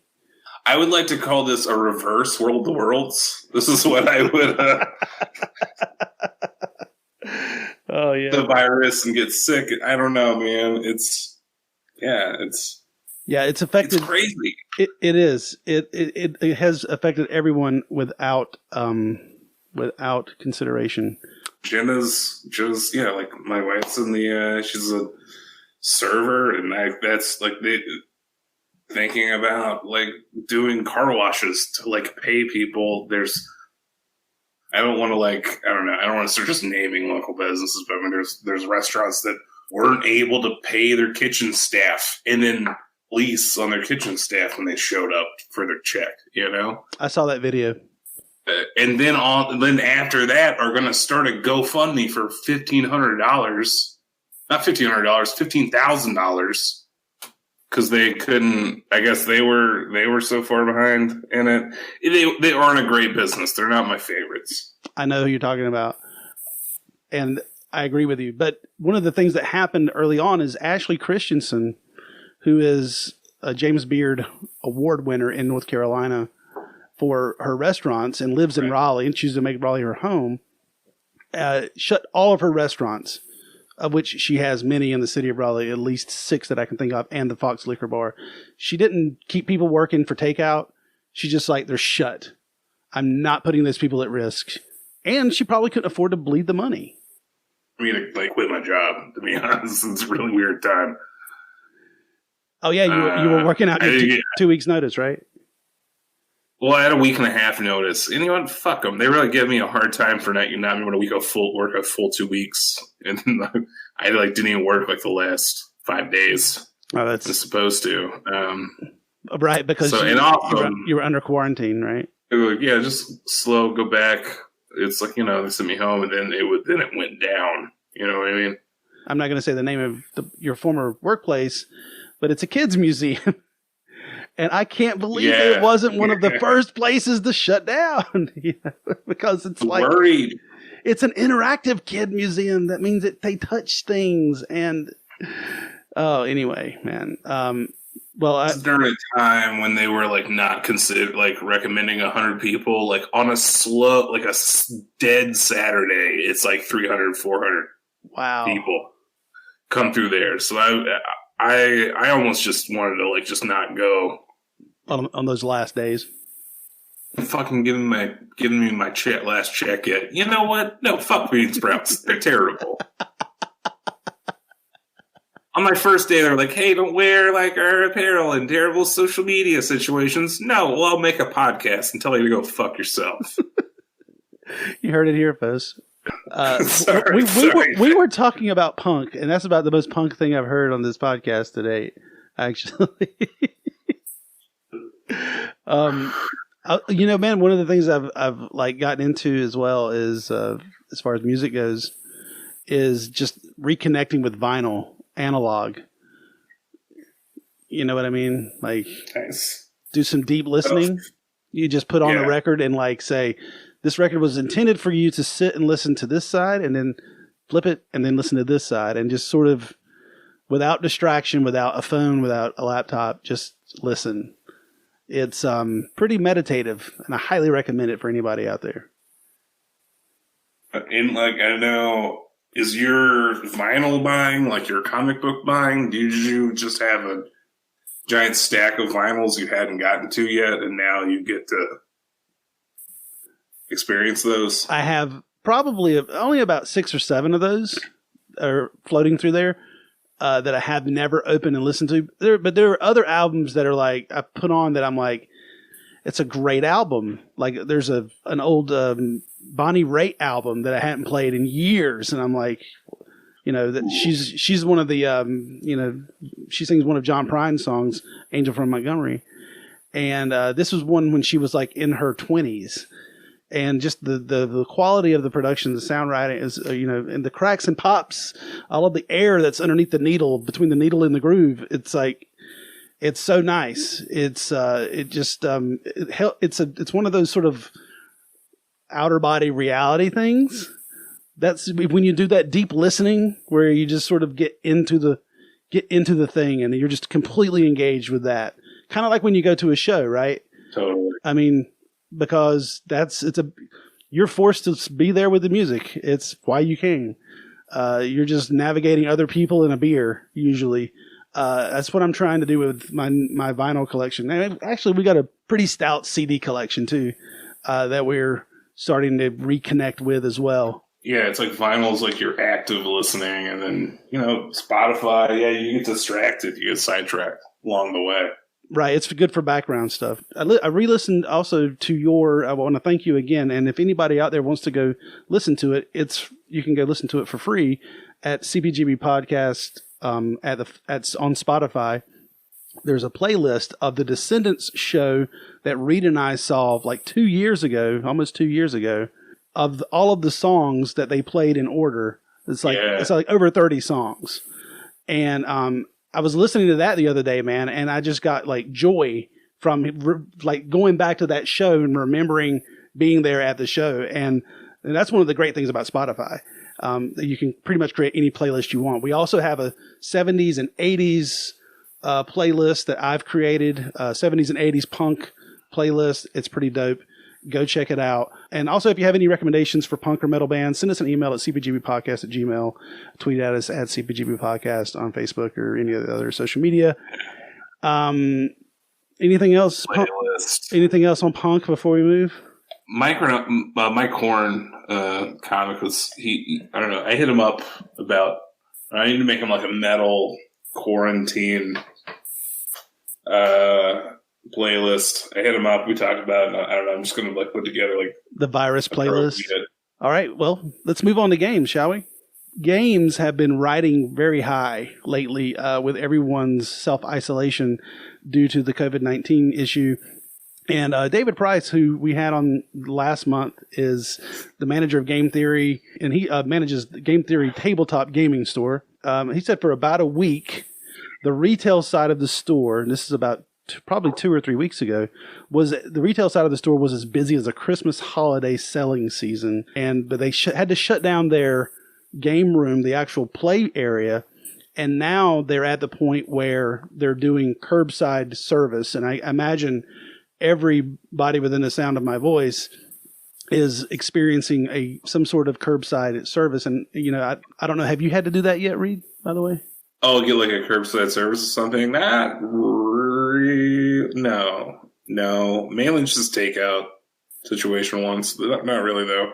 I would like to call this a reverse World of the Worlds. This is what I would. Oh yeah, the virus and get sick. I don't know, man. It's affected. It's crazy. It is. It has affected everyone without consideration. Jenna's just like my wife's in the she's a server, and that's like thinking about like doing car washes to like pay people. I don't want to start just naming local businesses, but I mean, there's restaurants that weren't able to pay their kitchen staff and then lease on their kitchen staff when they showed up for their check, you know? I saw that video. And then after that are going to start a GoFundMe for $1,500, not $1,500, $15,000. Because they couldn't, I guess they were so far behind in it. They aren't a great business. They're not my favorites. I know who you're talking about, and I agree with you. But one of the things that happened early on is Ashley Christensen, who is a James Beard Award winner in North Carolina for her restaurants and lives in Raleigh and chooses to make Raleigh her home, shut all of her restaurants, of which she has many in the city of Raleigh, at least 6 that I can think of, and the Fox Liquor Bar. She didn't keep people working for takeout. She just like, they're shut. I'm not putting those people at risk. And she probably couldn't afford to bleed the money. I mean, I quit my job, to be honest. It's a really weird time. Oh, yeah, you were working out your 2 weeks' notice, right? Well, I had a week and a half notice. And you know what? Fuck them. They really gave me a hard time for not being able to work a full 2 weeks. And I didn't even work like the last 5 days. Oh, that's was supposed to. Right, because you were under quarantine, right? Yeah, just slow, go back. It's like, they sent me home, and then it went down. You know what I mean? I'm not going to say the name of your former workplace, but it's a kids museum. And I can't believe it wasn't one of the first places to shut down. Because it's like worried. It's an interactive kid museum. That means that they touch things. And anyway, man. Well, This is during a time when they were like not considered like recommending 100 people, like on a slow, like a dead Saturday, it's like 300, 400 wow. people come through there. So I almost just wanted to like just not go on those last days. Fucking giving me my last check yet. You know what? No, fuck bean sprouts. They're terrible. On my first day, they're like, hey, don't wear like our apparel in terrible social media situations. No, well, I'll make a podcast and tell you to go fuck yourself. You heard it here, folks. We were talking about punk, and that's about the most punk thing I've heard on this podcast today, actually. You know, man, one of the things I've like gotten into as well is, as far as music goes, is just reconnecting with vinyl, analog. You know what I mean? Like, nice. Do some deep listening. You just put on a record and like say, this record was intended for you to sit and listen to this side, and then flip it, and then listen to this side, and just sort of, without distraction, without a phone, without a laptop, just listen. It's pretty meditative, and I highly recommend it for anybody out there. And like, I know, is your vinyl buying like your comic book buying? Did you just have a giant stack of vinyls you hadn't gotten to yet, and now you get to experience those? I have probably only about 6 or 7 of those are floating through there. That I have never opened and listened to. But there are other albums that are like, I put on that I'm like, it's a great album. Like there's an old Bonnie Raitt album that I hadn't played in years. And I'm like, you know, that she's one of the, you know, she sings one of John Prine's songs, Angel from Montgomery. And this was one when she was like in her 20s. And just the quality of the production, the sound writing is, you know, and the cracks and pops, all of the air that's underneath the needle, between the needle and the groove. It's like, it's so nice. It's it's one of those sort of outer body reality things. That's when you do that deep listening where you just sort of get into the thing and you're just completely engaged with that. Kind of like when you go to a show, right? Totally. I mean, because you're forced to be there with the music. It's why you came. You're just navigating other people and a beer, usually. That's what I'm trying to do with my vinyl collection. And actually, we got a pretty stout CD collection too, that we're starting to reconnect with as well. Yeah, it's like vinyl's like your active listening, and then, you know, Spotify, yeah, you get distracted, you get sidetracked along the way. Right, it's good for background stuff. I re-listened also to I want to thank you again, and if anybody out there wants to go listen to it, you can go listen to it for free at CPGB Podcast on Spotify. There's a playlist of the Descendants show that Reid and I saw like 2 years ago, almost 2 years ago, of all of the songs that they played in order. It's like over 30 songs, and I was listening to that the other day, man, and I just got like joy from like going back to that show and remembering being there at the show. And that's one of the great things about Spotify. You can pretty much create any playlist you want. We also have a 70s and 80s playlist that I've created, 70s and 80s punk playlist. It's pretty dope. Go check it out. And also, if you have any recommendations for punk or metal bands, send us an email at cpgbpodcast@gmail. Tweet at us at cpgbpodcast on Facebook or any of the other social media. Anything else? Anything else on punk before we move? Mike Horn comic was I don't know. I hit him up about. I need to make him like a metal quarantine playlist. I hit him up. We talked about it. I don't know. I'm just going to like put together like the virus playlist. All right. Well, let's move on to games, shall we? Games have been riding very high lately with everyone's self-isolation due to the COVID-19 issue. And David Price, who we had on last month, is the manager of Game Theory, and he manages the Game Theory tabletop gaming store. He said for about a week, the retail side of the store, and this is about probably 2 or 3 weeks ago, the retail side of the store was as busy as a Christmas holiday selling season. But they had to shut down their game room, the actual play area, And now they're at the point where they're doing curbside service. And I imagine everybody within the sound of my voice is experiencing some sort of curbside service. And, I don't know. Have you had to do that yet, Reid, by the way? Oh, get like a curbside service or something? No. Mainly just takeout situation once. Not really, though.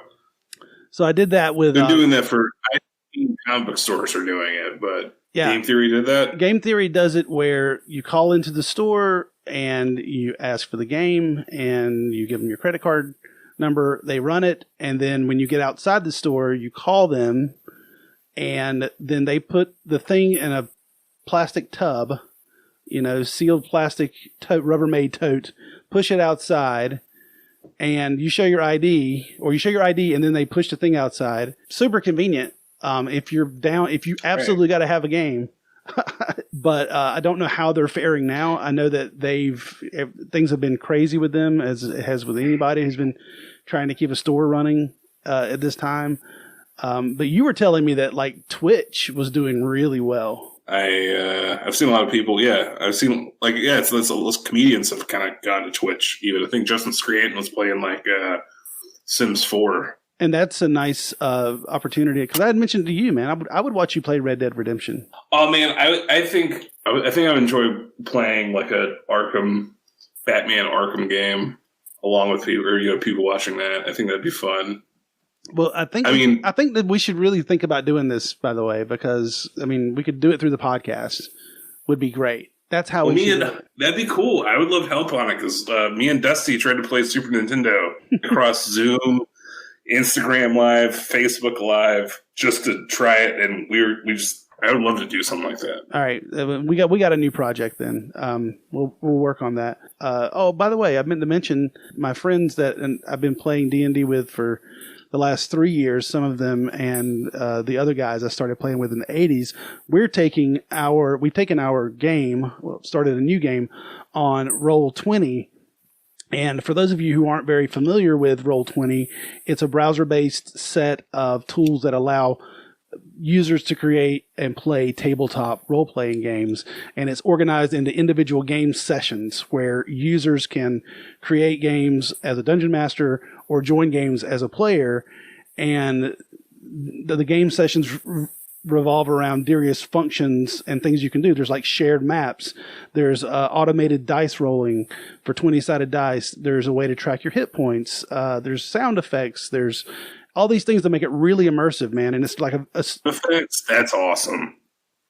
So I did that with... They're doing that for... I think comic book stores are doing it, but Game Theory did that? Game Theory does it where you call into the store and you ask for the game and you give them your credit card number. They run it, and then when you get outside the store, you call them, and then they put the thing in a plastic tub, sealed plastic Rubbermaid tote, push it outside, and you show your ID, and then they push the thing outside. Super convenient. If you absolutely got to have a game. But I don't know how they're faring now. I know that things have been crazy with them, as it has with anybody who's been trying to keep a store running at this time. But you were telling me that like Twitch was doing really well. I've seen a lot of people. Yeah, I've seen those comedians have kind of gone to Twitch. Even I think Justin Scranton was playing like Sims 4. And that's a nice opportunity, because I had mentioned to you, man, I would watch you play Red Dead Redemption. Oh man, I think I would enjoy playing like a Batman Arkham game along with people, or people watching that. I think that'd be fun. Well, I think that we should really think about doing this, by the way, because we could do it through the podcast. Would be great. That's how we should do it. That'd be cool. I would love help on it, because me and Dusty tried to play Super Nintendo across Zoom, Instagram Live, Facebook Live, just to try it, and I would love to do something like that. All right, we got a new project then. We'll work on that. By the way, I meant to mention my friends that I've been playing D&D with for the last 3 years. Some of them, and the other guys I started playing with in the 80s. We've taken our game, started a new game on Roll20. And for those of you who aren't very familiar with Roll20, it's a browser-based set of tools that allow users to create and play tabletop role-playing games. And it's organized into individual game sessions where users can create games as a dungeon master or join games as a player. And the game sessions revolve around various functions and things you can do. There's like shared maps. There's automated dice rolling for 20-sided dice. There's a way to track your hit points. There's sound effects. There's all these things that make it really immersive, man. And it's like that's awesome.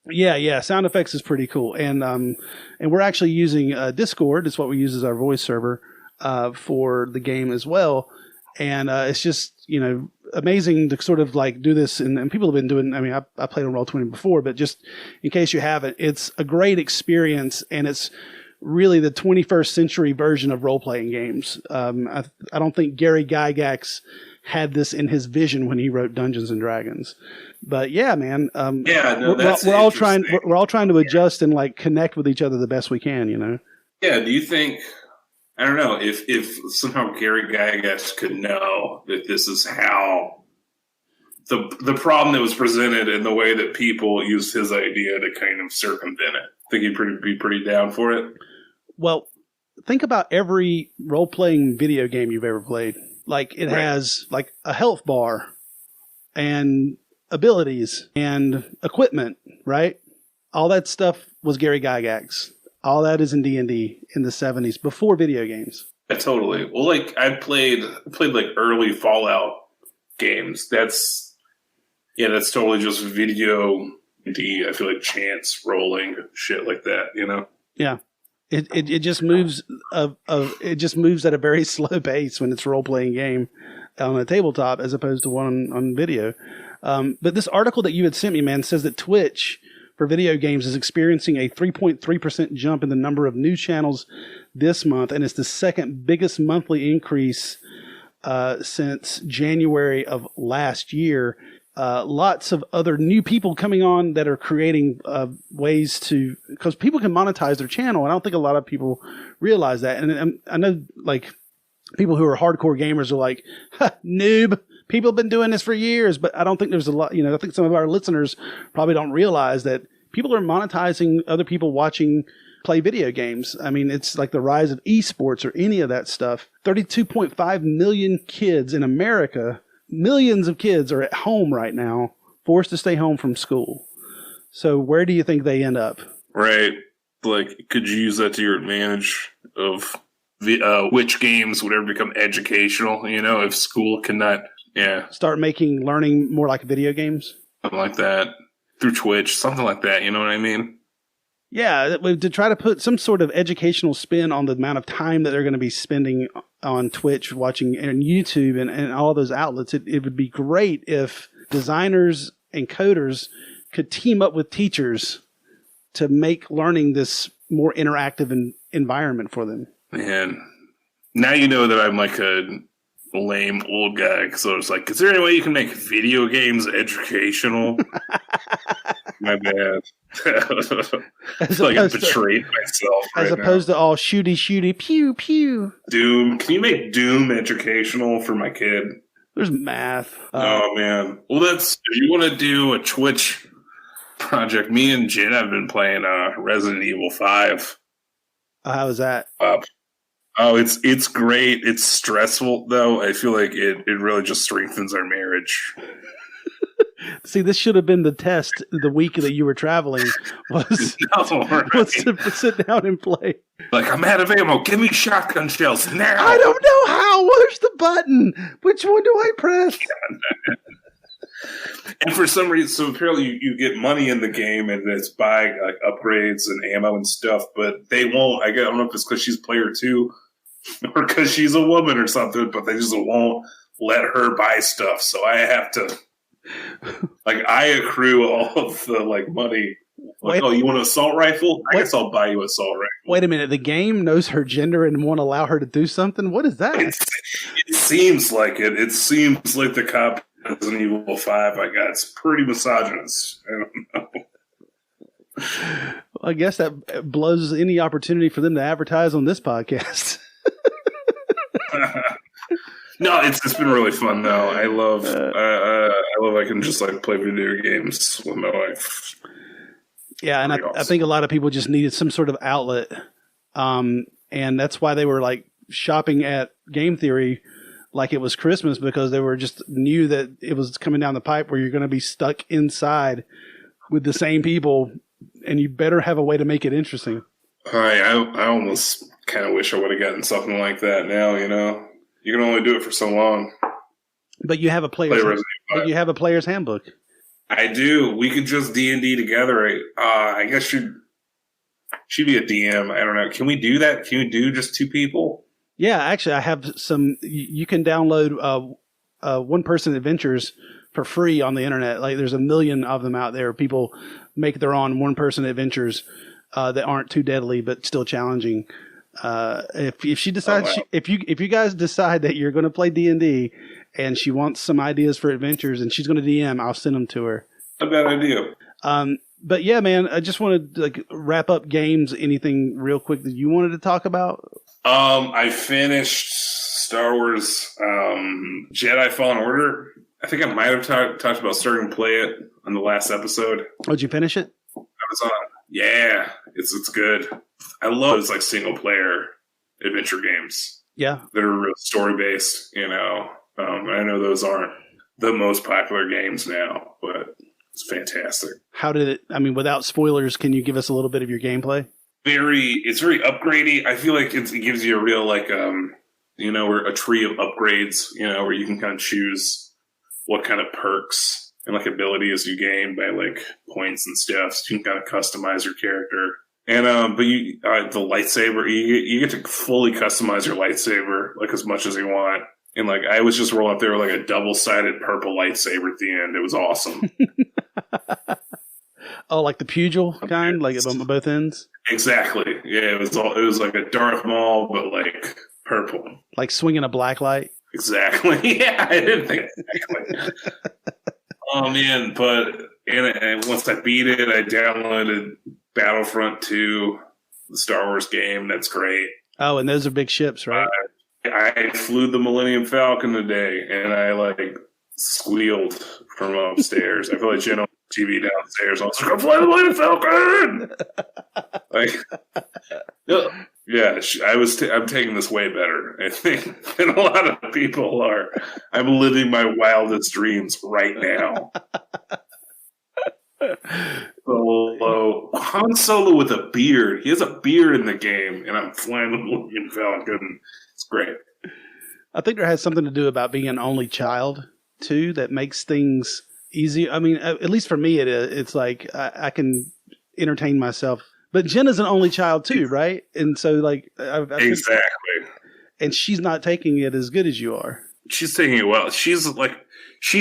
Yeah. Sound effects is pretty cool. And we're actually using Discord. It's what we use as our voice server for the game as well. And it's just, amazing to sort of like do this. And people have been doing, I played on Roll20 before, but just in case you haven't, it's a great experience. And it's really the 21st century version of role-playing games. I don't think Gary Gygax had this in his vision when he wrote Dungeons and Dragons. But yeah, man, we're all trying to adjust and like connect with each other the best we can, Yeah. Do you think, I don't know, if somehow Gary Gygax could know that this is how the problem that was presented and the way that people used his idea to kind of circumvent it, I think he'd be pretty down for it. Well, think about every role-playing video game you've ever played. Like it has like a health bar and abilities and equipment, right? All that stuff was Gary Gygax. All that is in D&D in the 70s before video games. Yeah, totally. Well, like I played like early Fallout games. That's totally just video D. I feel like chance rolling shit like that, Yeah. It just moves at a very slow pace when it's a role playing game on a tabletop as opposed to one on video. But this article that you had sent me, man, says that Twitch for video games is experiencing a 3.3% jump in the number of new channels this month, and it's the second biggest monthly increase since January of last year. Lots of other new people coming on that are creating ways to, because people can monetize their channel. And I don't think a lot of people realize that. And I know like people who are hardcore gamers are like, noob, people have been doing this for years, but I don't think there's a lot, I think some of our listeners probably don't realize that people are monetizing other people watching play video games. I mean, it's like the rise of esports or any of that stuff. 32.5 million kids in America, millions of kids are at home right now, forced to stay home from school. So where do you think they end up? Right. Like, could you use that to your advantage of which games would ever become educational, if school cannot, start making learning more like video games? Something like that. Through Twitch, something like that, you know what I mean? Yeah, to try to put some sort of educational spin on the amount of time that they're going to be spending on Twitch, watching and YouTube and all those outlets. It would be great if designers and coders could team up with teachers to make learning this more interactive environment for them. Man, now you know that I'm like a lame old guy. So it's like, is there any way you can make video games educational? My bad. I feel like I betrayed myself. As opposed to all shooty, pew, pew. Doom. Can you make Doom educational for my kid? There's math. Oh, man. Well, if you want to do a Twitch project, me and Jen have been playing Resident Evil 5. How was that? It's great. It's stressful, though. I feel like it really just strengthens our marriage. See, this should have been the test the week that you were traveling was to sit down and play. Like, I'm out of ammo. Give me shotgun shells now. I don't know how. Where's the button? Which one do I press? And for some reason, so apparently you get money in the game and it's buying like upgrades and ammo and stuff, but they won't. I don't know if it's because she's player 2 or because she's a woman or something, but they just won't let her buy stuff. So I have to, I accrue all of the money. You want an assault rifle? I guess I'll buy you an assault rifle. Wait a minute. The game knows her gender and won't allow her to do something? What is that? It seems like it. It seems like the cop Resident Evil 5 I got. It's pretty misogynist. I don't know. I guess that blows any opportunity for them to advertise on this podcast. No, it's been really fun though. I love I can just play video games with my wife. Yeah, and I think a lot of people just needed some sort of outlet, and that's why they were shopping at Game Theory like it was Christmas, because they were just knew that it was coming down the pipe where you're going to be stuck inside with the same people, and you better have a way to make it interesting. I almost kind of wish I would have gotten something like that now, You can only do it for so long. But you have a player's handbook. I do. We could just D&D together. I guess she'd be a DM. I don't know. Can we do that? Can we do just 2 people? Yeah, actually, I have some. You can download one-person adventures for free on the internet. There's a million of them out there. People make their own one-person adventures that aren't too deadly but still challenging. If she decides, if you guys decide that you're going to play D&D and she wants some ideas for adventures and she's going to DM, I'll send them to her. A bad idea. But yeah, man, I just wanted to wrap up games. Anything real quick that you wanted to talk about? I finished Star Wars Jedi Fallen Order. I think I might have talked about starting to play it on the last episode. Oh, did you finish it? I was on. Yeah, it's good. I love those single player adventure games. Yeah, that are real story based. I know those aren't the most popular games now, but it's fantastic. How did it? I mean, without spoilers, can you give us a little bit of your gameplay? It's very upgradey. I feel like it gives you a real where a tree of upgrades. Where you can kind of choose what kind of perks and abilities you gain by points and stuff. So you can kind of customize your character. And but you the lightsaber, you get to fully customize your lightsaber as much as you want. And I was just rolling up there with a double-sided purple lightsaber at the end. It was awesome. Oh, like the Pugil kind, on both ends. Exactly. Yeah, it was like a Darth Maul, but purple. Like swinging a black light. Exactly. Yeah, I didn't think exactly. Oh man! And once I beat it, I downloaded Battlefront 2, the Star Wars game. That's great. Oh, and those are big ships, right? I flew the Millennium Falcon today, and I squealed from upstairs. I feel like Jen TV downstairs. Also, come fly the Millennium Falcon. I'm taking this way better, I think, than a lot of people are. I'm living my wildest dreams right now. Solo, Han Solo with a beard. He has a beard in the game, and I'm flying the Millennium Falcon. It's great. I think there has something to do about being an only child too that makes things easy. I mean, at least for me, it's like I can entertain myself. But Jen is an only child too, right? And so, like, exactly. And she's not taking it as good as you are. She's taking it well. She's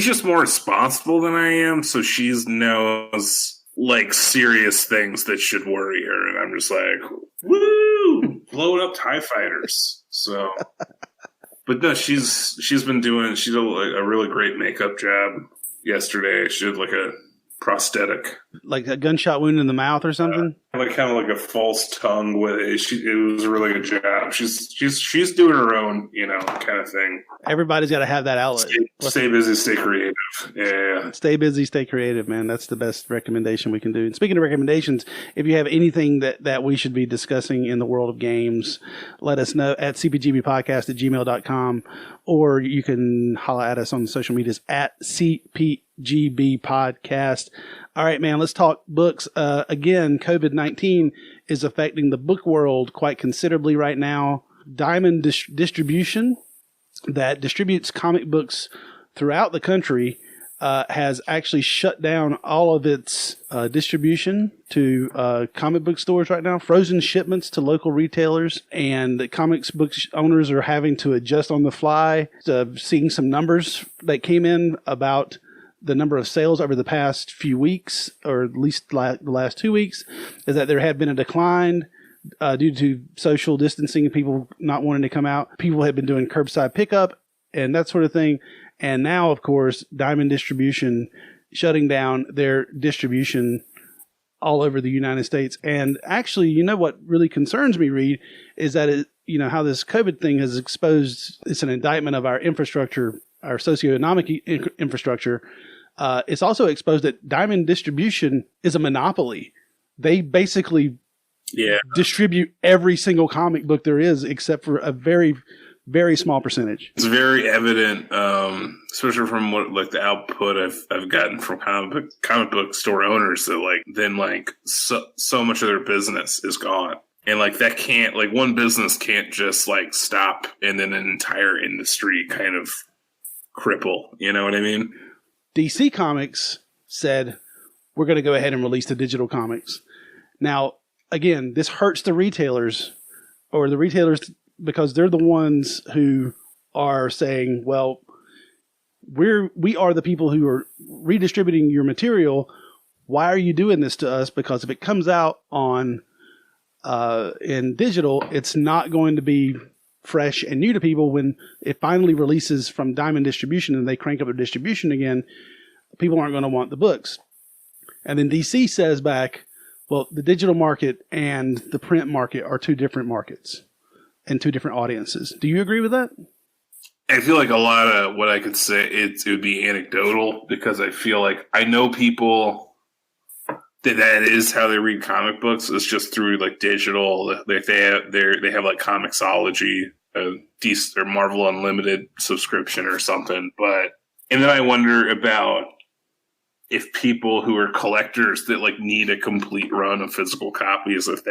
just more responsible than I am, so she knows like serious things that should worry her, and I'm just like, woo, blowing up TIE fighters. So, but no, she did a really great makeup job yesterday. She did like a prosthetic, like a gunshot wound in the mouth or something, kind of like a false tongue with it. It was a really good job. She's doing her own, kind of thing. Everybody's got to have that outlet. Stay busy, stay creative. Yeah. Stay busy, stay creative, man. That's the best recommendation we can do. And speaking of recommendations, if you have anything that we should be discussing in the world of games, let us know at cpgbpodcast@gmail.com, or you can holler at us on the social medias at CPGB Podcast. All right, man, let's talk books. Again, COVID-19 is affecting the book world quite considerably right now. Diamond Distribution, that distributes comic books throughout the country, has actually shut down all of its distribution to comic book stores right now, frozen shipments to local retailers, and the comics book owners are having to adjust on the fly. Seeing some numbers that came in about the number of sales over the past few weeks, or at least the last 2 weeks, is that there had been a decline due to social distancing and people not wanting to come out. People had been doing curbside pickup and that sort of thing. And now, of course, Diamond Distribution shutting down their distribution all over the United States. And actually, what really concerns me, Reid, is that how this COVID thing has exposed, it's an indictment of our infrastructure, our socioeconomic infrastructure. It's also exposed that Diamond Distribution is a monopoly. They basically distribute every single comic book there is, except for a very, very small percentage. It's very evident, especially from what the output I've gotten from comic book store owners, that so much of their business is gone. And that can't, one business can't just stop and then an entire industry kind of cripple. You know what I mean? DC Comics said, we're going to go ahead and release the digital comics. Now, again, this hurts the retailers, because they're the ones who are saying, well, we are the people who are redistributing your material. Why are you doing this to us? Because if it comes out on in digital, it's not going to be fresh and new to people. When it finally releases from Diamond Distribution and they crank up their distribution again, people aren't going to want the books. And then DC says back, well, the digital market and the print market are two different markets and two different audiences. Do you agree with that? I feel like a lot of what I could say, it would be anecdotal, because I feel like I know people that is how they read comic books. It's just through digital. They have Comixology, or Marvel Unlimited subscription or something. And then I wonder about if people who are collectors that need a complete run of physical copies, if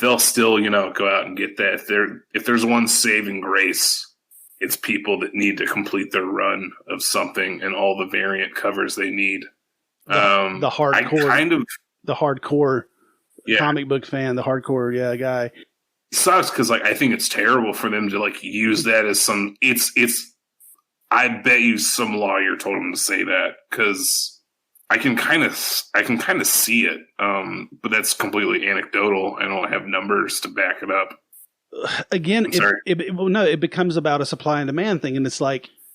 they'll still go out and get that. If there's one saving grace, it's people that need to complete their run of something and all the variant covers they need. The hardcore comic book fan, the hardcore guy. It sucks because I think it's terrible for them to use that as some. I bet you some lawyer told him to say that, because I can kind of see it, but that's completely anecdotal. I don't have numbers to back it up. Again, it becomes about a supply and demand thing, and it's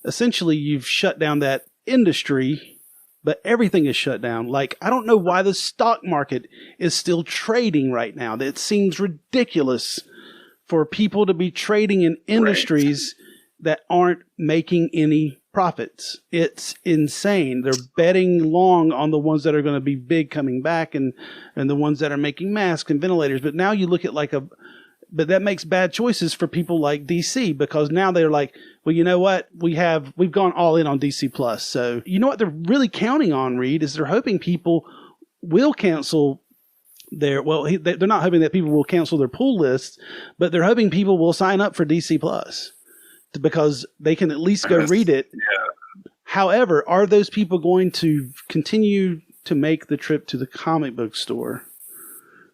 essentially you've shut down that industry, but everything is shut down. I don't know why the stock market is still trading right now. It seems ridiculous for people to be trading in industries that aren't making any profits. It's insane. They're betting long on the ones that are going to be big coming back and the ones that are making masks and ventilators. But now you look at but that makes bad choices for people like DC, because now they're like, well, you know what? We've gone all in on DC Plus. So you know what they're really counting on, Reid, is they're hoping people will cancel they're not hoping that people will cancel their pull lists, but they're hoping people will sign up for DC Plus because they can at least go read it. Yeah. However, are those people going to continue to make the trip to the comic book store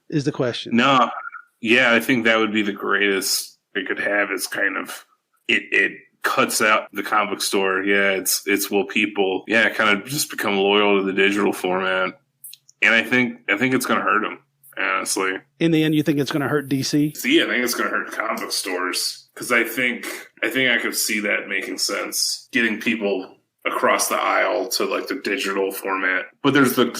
is the question. No. Yeah, I think that would be the greatest they could have, is kind of it cuts out the comic book store. Yeah, it's will people kind of just become loyal to the digital format. And I think it's going to hurt them, honestly. In the end, you think it's going to hurt DC? See, I think it's going to hurt comic book stores, because I think I could see that making sense, getting people across the aisle to like the digital format. But there's the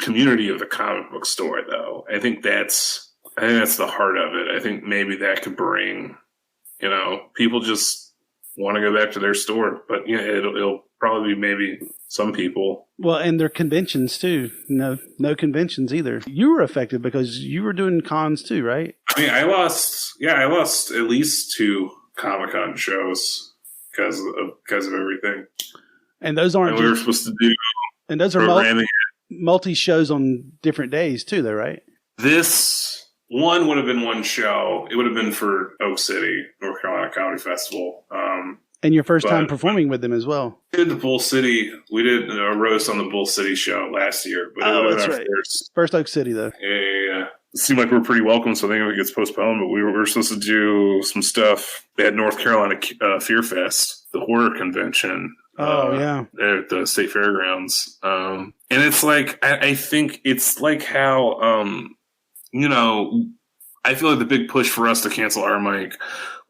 community of the comic book store, though. I think that's the heart of it. I think maybe that could bring, people just want to go back to their store, but it'll probably be maybe some people. Well, and their conventions too. No conventions either. You were affected because you were doing cons too, right? I mean, I lost at least 2 Comic-Con shows because of everything. And those aren't. And we were supposed to do. And those are multi shows on different days too, though, right? This one would have been one show. It would have been for Oak City, North Carolina Comedy Festival. And your first time performing with them as well. We did the Bull City. We did a roast on the Bull City show last year. But that's right. First Oak City, though. Yeah. It seemed like we were pretty welcome, so I think it gets postponed. But we were supposed to do some stuff at North Carolina Fear Fest, the horror convention. At the state fairgrounds. And it's like, I think it's like how, I feel like the big push for us to cancel our mic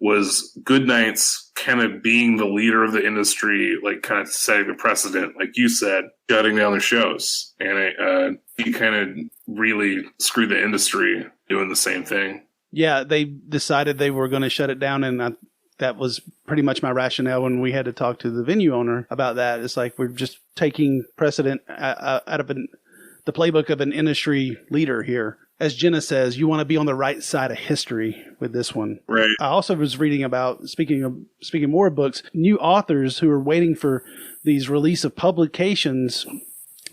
was Goodnight's kind of being the leader of the industry, like kind of setting the precedent, like you said, shutting down their shows. And he kind of really screwed the industry doing the same thing. Yeah, they decided they were going to shut it down, and that was pretty much my rationale when we had to talk to the venue owner about that. It's like we're just taking precedent out of the playbook of an industry leader here. As Jenna says, you want to be on the right side of history with this one. Right. I also was reading about, speaking more of books, new authors who are waiting for these release of publications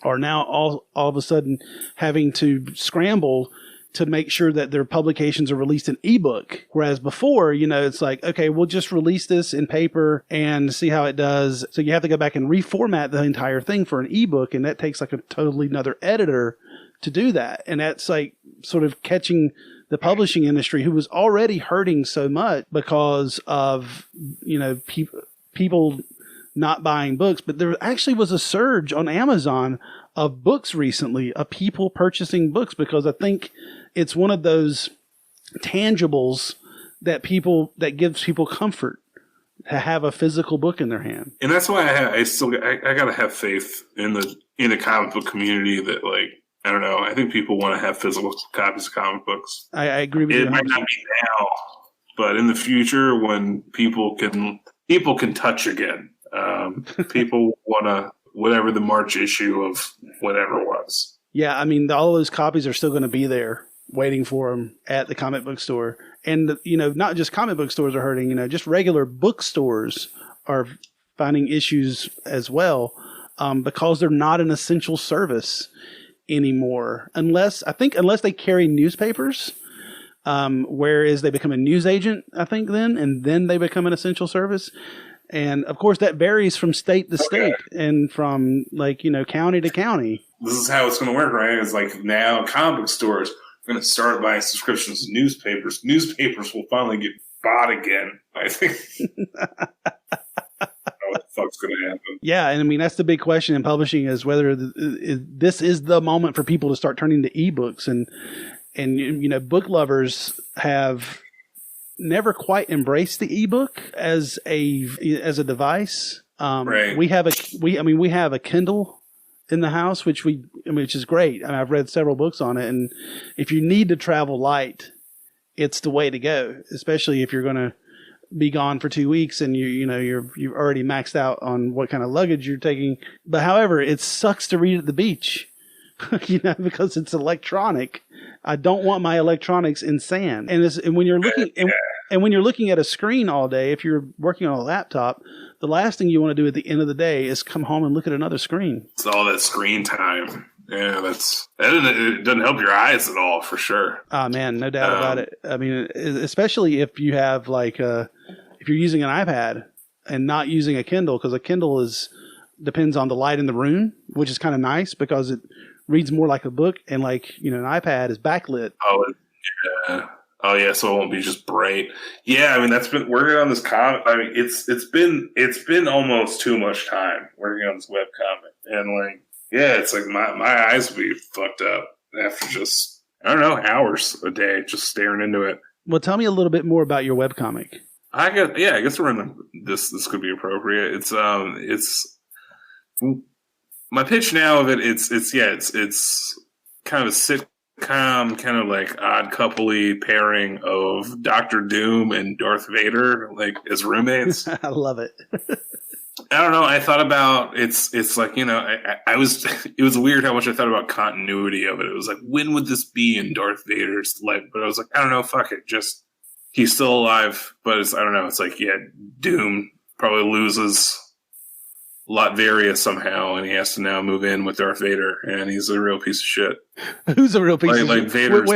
are now all of a sudden having to scramble to make sure that their publications are released in ebook. Whereas before, it's like, okay, we'll just release this in paper and see how it does. So you have to go back and reformat the entire thing for an ebook, and that takes like a totally another editor to do that. And that's like sort of catching the publishing industry, who was already hurting so much because of, people not buying books. But there actually was a surge on Amazon of books recently, of people purchasing books, because I think it's one of those tangibles that gives people comfort to have a physical book in their hand. And that's why I gotta have faith in the comic book community that, like, I don't know, I think people want to have physical copies of comic books. I agree with you. It might not be now, but in the future, when people can touch again, people want to, whatever the March issue of whatever was. Yeah, I mean, all those copies are still going to be there waiting for them at the comic book store. And, not just comic book stores are hurting, just regular bookstores are finding issues as well, because they're not an essential service anymore. Unless they carry newspapers, whereas they become a news agent, I think then they become an essential service. And of course that varies from state to state and from county to county. This is how it's going to work, right? It's like now comic book stores are going to start buying subscriptions to newspapers. Newspapers will finally get bought again, I think. What the fuck's going to happen? Yeah, and I mean that's the big question in publishing, is whether this is the moment for people to start turning to ebooks, and book lovers have never quite embraced the ebook as a device. Right. We have a Kindle in the house, which is great. I mean, I've read several books on it, and if you need to travel light, it's the way to go, especially if you're going to be gone for 2 weeks and you've already maxed out on what kind of luggage you're taking. But however, it sucks to read at the beach, because it's electronic. I don't want my electronics in sand. And when you're looking and when you're looking at a screen all day, if you're working on a laptop, the last thing you want to do at the end of the day is come home and look at another screen. It's all that screen time. Yeah, it doesn't help your eyes at all, for sure. Oh man, no doubt about it. I mean, especially if you have if you're using an iPad and not using a Kindle, because a Kindle depends on the light in the room, which is kind of nice because it reads more like a book, and an iPad is backlit. Oh yeah. Oh yeah, so it won't be just bright. Yeah, I mean that's been working on this comic. I mean it's been almost too much time working on this webcomic, and it's like my eyes will be fucked up after just, I don't know, hours a day just staring into it. Well, tell me a little bit more about your webcomic. I guess we're in this could be appropriate. It's my pitch now of it. It's kind of a sitcom, kind of like odd couple-y pairing of Dr. Doom and Darth Vader, as roommates. I love it. I don't know. I thought about it's like, I was it was weird how much I thought about continuity of it. It was like, when would this be in Darth Vader's life? But I was like, I don't know, fuck it. Just he's still alive, but I don't know. It's like, Doom probably loses Latveria somehow, and he has to now move in with Darth Vader, and he's a real piece of shit. Who's a real piece of shit? Vader's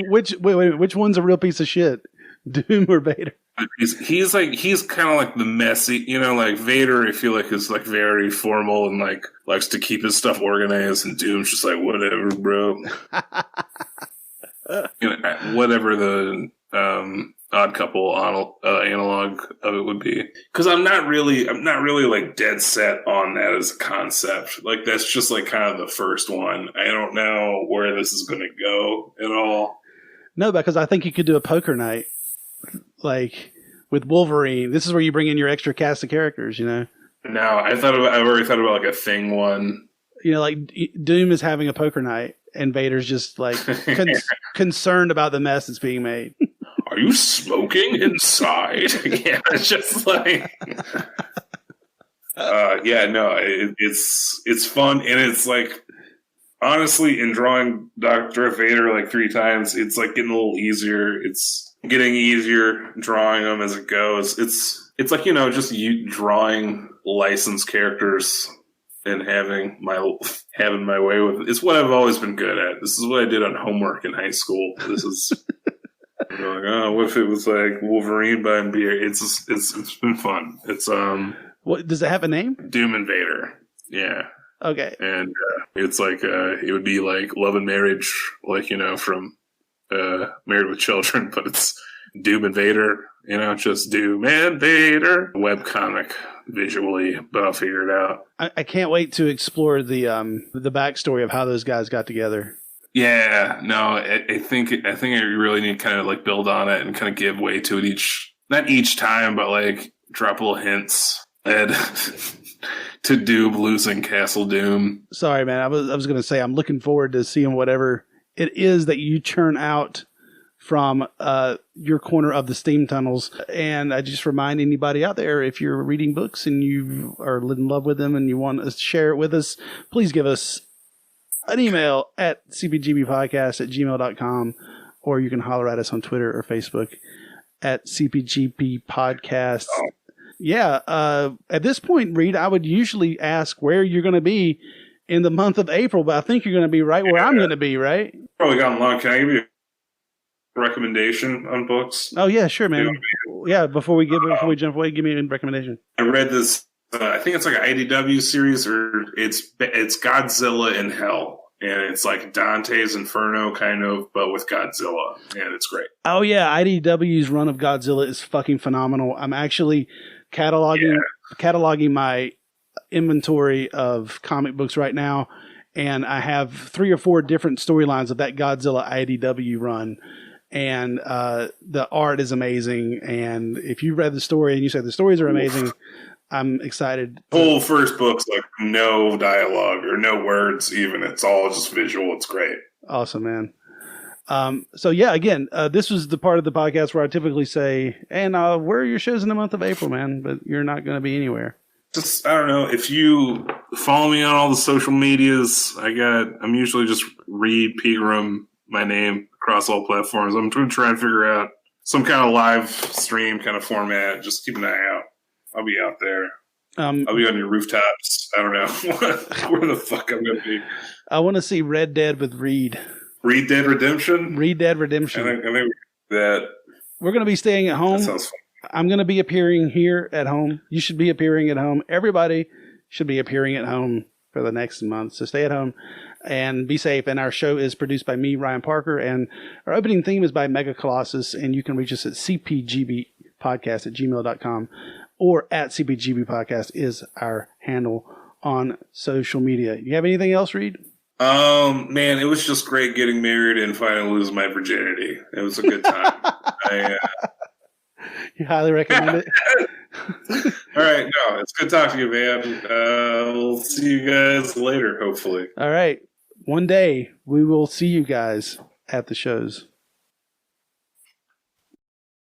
which one's a real piece of shit? Doom or Vader? He's kind of like the messy, Vader I feel like is very formal and likes to keep his stuff organized, and Doom's just like, whatever, bro. Whatever the Odd Couple analog of it would be, because I'm not really dead set on that as a concept. That's just kind of the first one. I don't know where this is going to go at all. No, because I think you could do a poker night. With Wolverine, this is where you bring in your extra cast of characters, No, I've already thought about a Thing one. Doom is having a poker night, and Vader's just concerned about the mess that's being made. Are you smoking inside? Yeah, it's just it's fun, and it's honestly, in drawing Dr. Vader 3 times, it's getting a little easier. It's getting easier drawing them as it goes. It's just you drawing licensed characters and having my way with it. It's what I've always been good at. This is what I did on homework in high school. This is what if it was Wolverine buying beer? It's been fun. It's what does it have a name? Doom and Vader. Yeah. Okay. And it's it would be Love and Marriage, from Married with Children, but it's Doom and Vader, just Doom and Vader. Webcomic visually, but I'll figure it out. I can't wait to explore the backstory of how those guys got together. Yeah, no, I think I really need to kind of build on it and kind of give way to it not each time, but drop little hints to Doom losing Castle Doom. Sorry, man. I was going to say I'm looking forward to seeing whatever it is that you churn out from your corner of the steam tunnels. And I just remind anybody out there, if you're reading books and you are in love with them and you want to share it with us, please give us an email at cpgbpodcast@gmail.com, or you can holler at us on Twitter or Facebook at CPGB Podcast. Yeah. At this point, Reid, I would usually ask where you're going to be in the month of April, but I think you're going to be right where I'm going to be, right? Probably gotten long. Can I give you a recommendation on books? Oh yeah, sure, man. Yeah, before we jump away, give me a recommendation. I read this. I think it's an IDW series, or it's Godzilla in Hell, and it's Dante's Inferno kind of, but with Godzilla, and it's great. Oh yeah, IDW's run of Godzilla is fucking phenomenal. I'm actually cataloging my inventory of comic books right now, and I have 3 or 4 different storylines of that Godzilla IDW run, and the art is amazing. And if you read the story and you said the stories are amazing, I'm excited. The whole first book's no dialogue or no words even. It's all just visual. It's great. Awesome, man. So yeah, again, this was the part of the podcast where I typically say, and where are your shows in the month of April, man? But you're not going to be anywhere. Just, I don't know, if you follow me on all the social medias, I'm usually just Reid Pegram, my name, across all platforms. I'm going to try and figure out some kind of live stream kind of format. Just keep an eye out. I'll be out there. I'll be on your rooftops. I don't know where the fuck I'm going to be. I want to see Red Dead with Reid. Reid Dead Redemption? Reid Dead Redemption. I think that. We're going to be staying at home. That sounds fun. I'm going to be appearing here at home. You should be appearing at home. Everybody should be appearing at home for the next month. So stay at home and be safe. And our show is produced by me, Ryan Parker. And our opening theme is by Mega Colossus. And you can reach us at cpgbpodcast@gmail.com or at CPGB Podcast is our handle on social media. You have anything else, Reid? Man, it was just great getting married and finally losing my virginity. It was a good time. You highly recommend it? All right. No, it's good talking to you, man. We'll see you guys later, hopefully. All right. One day we will see you guys at the shows.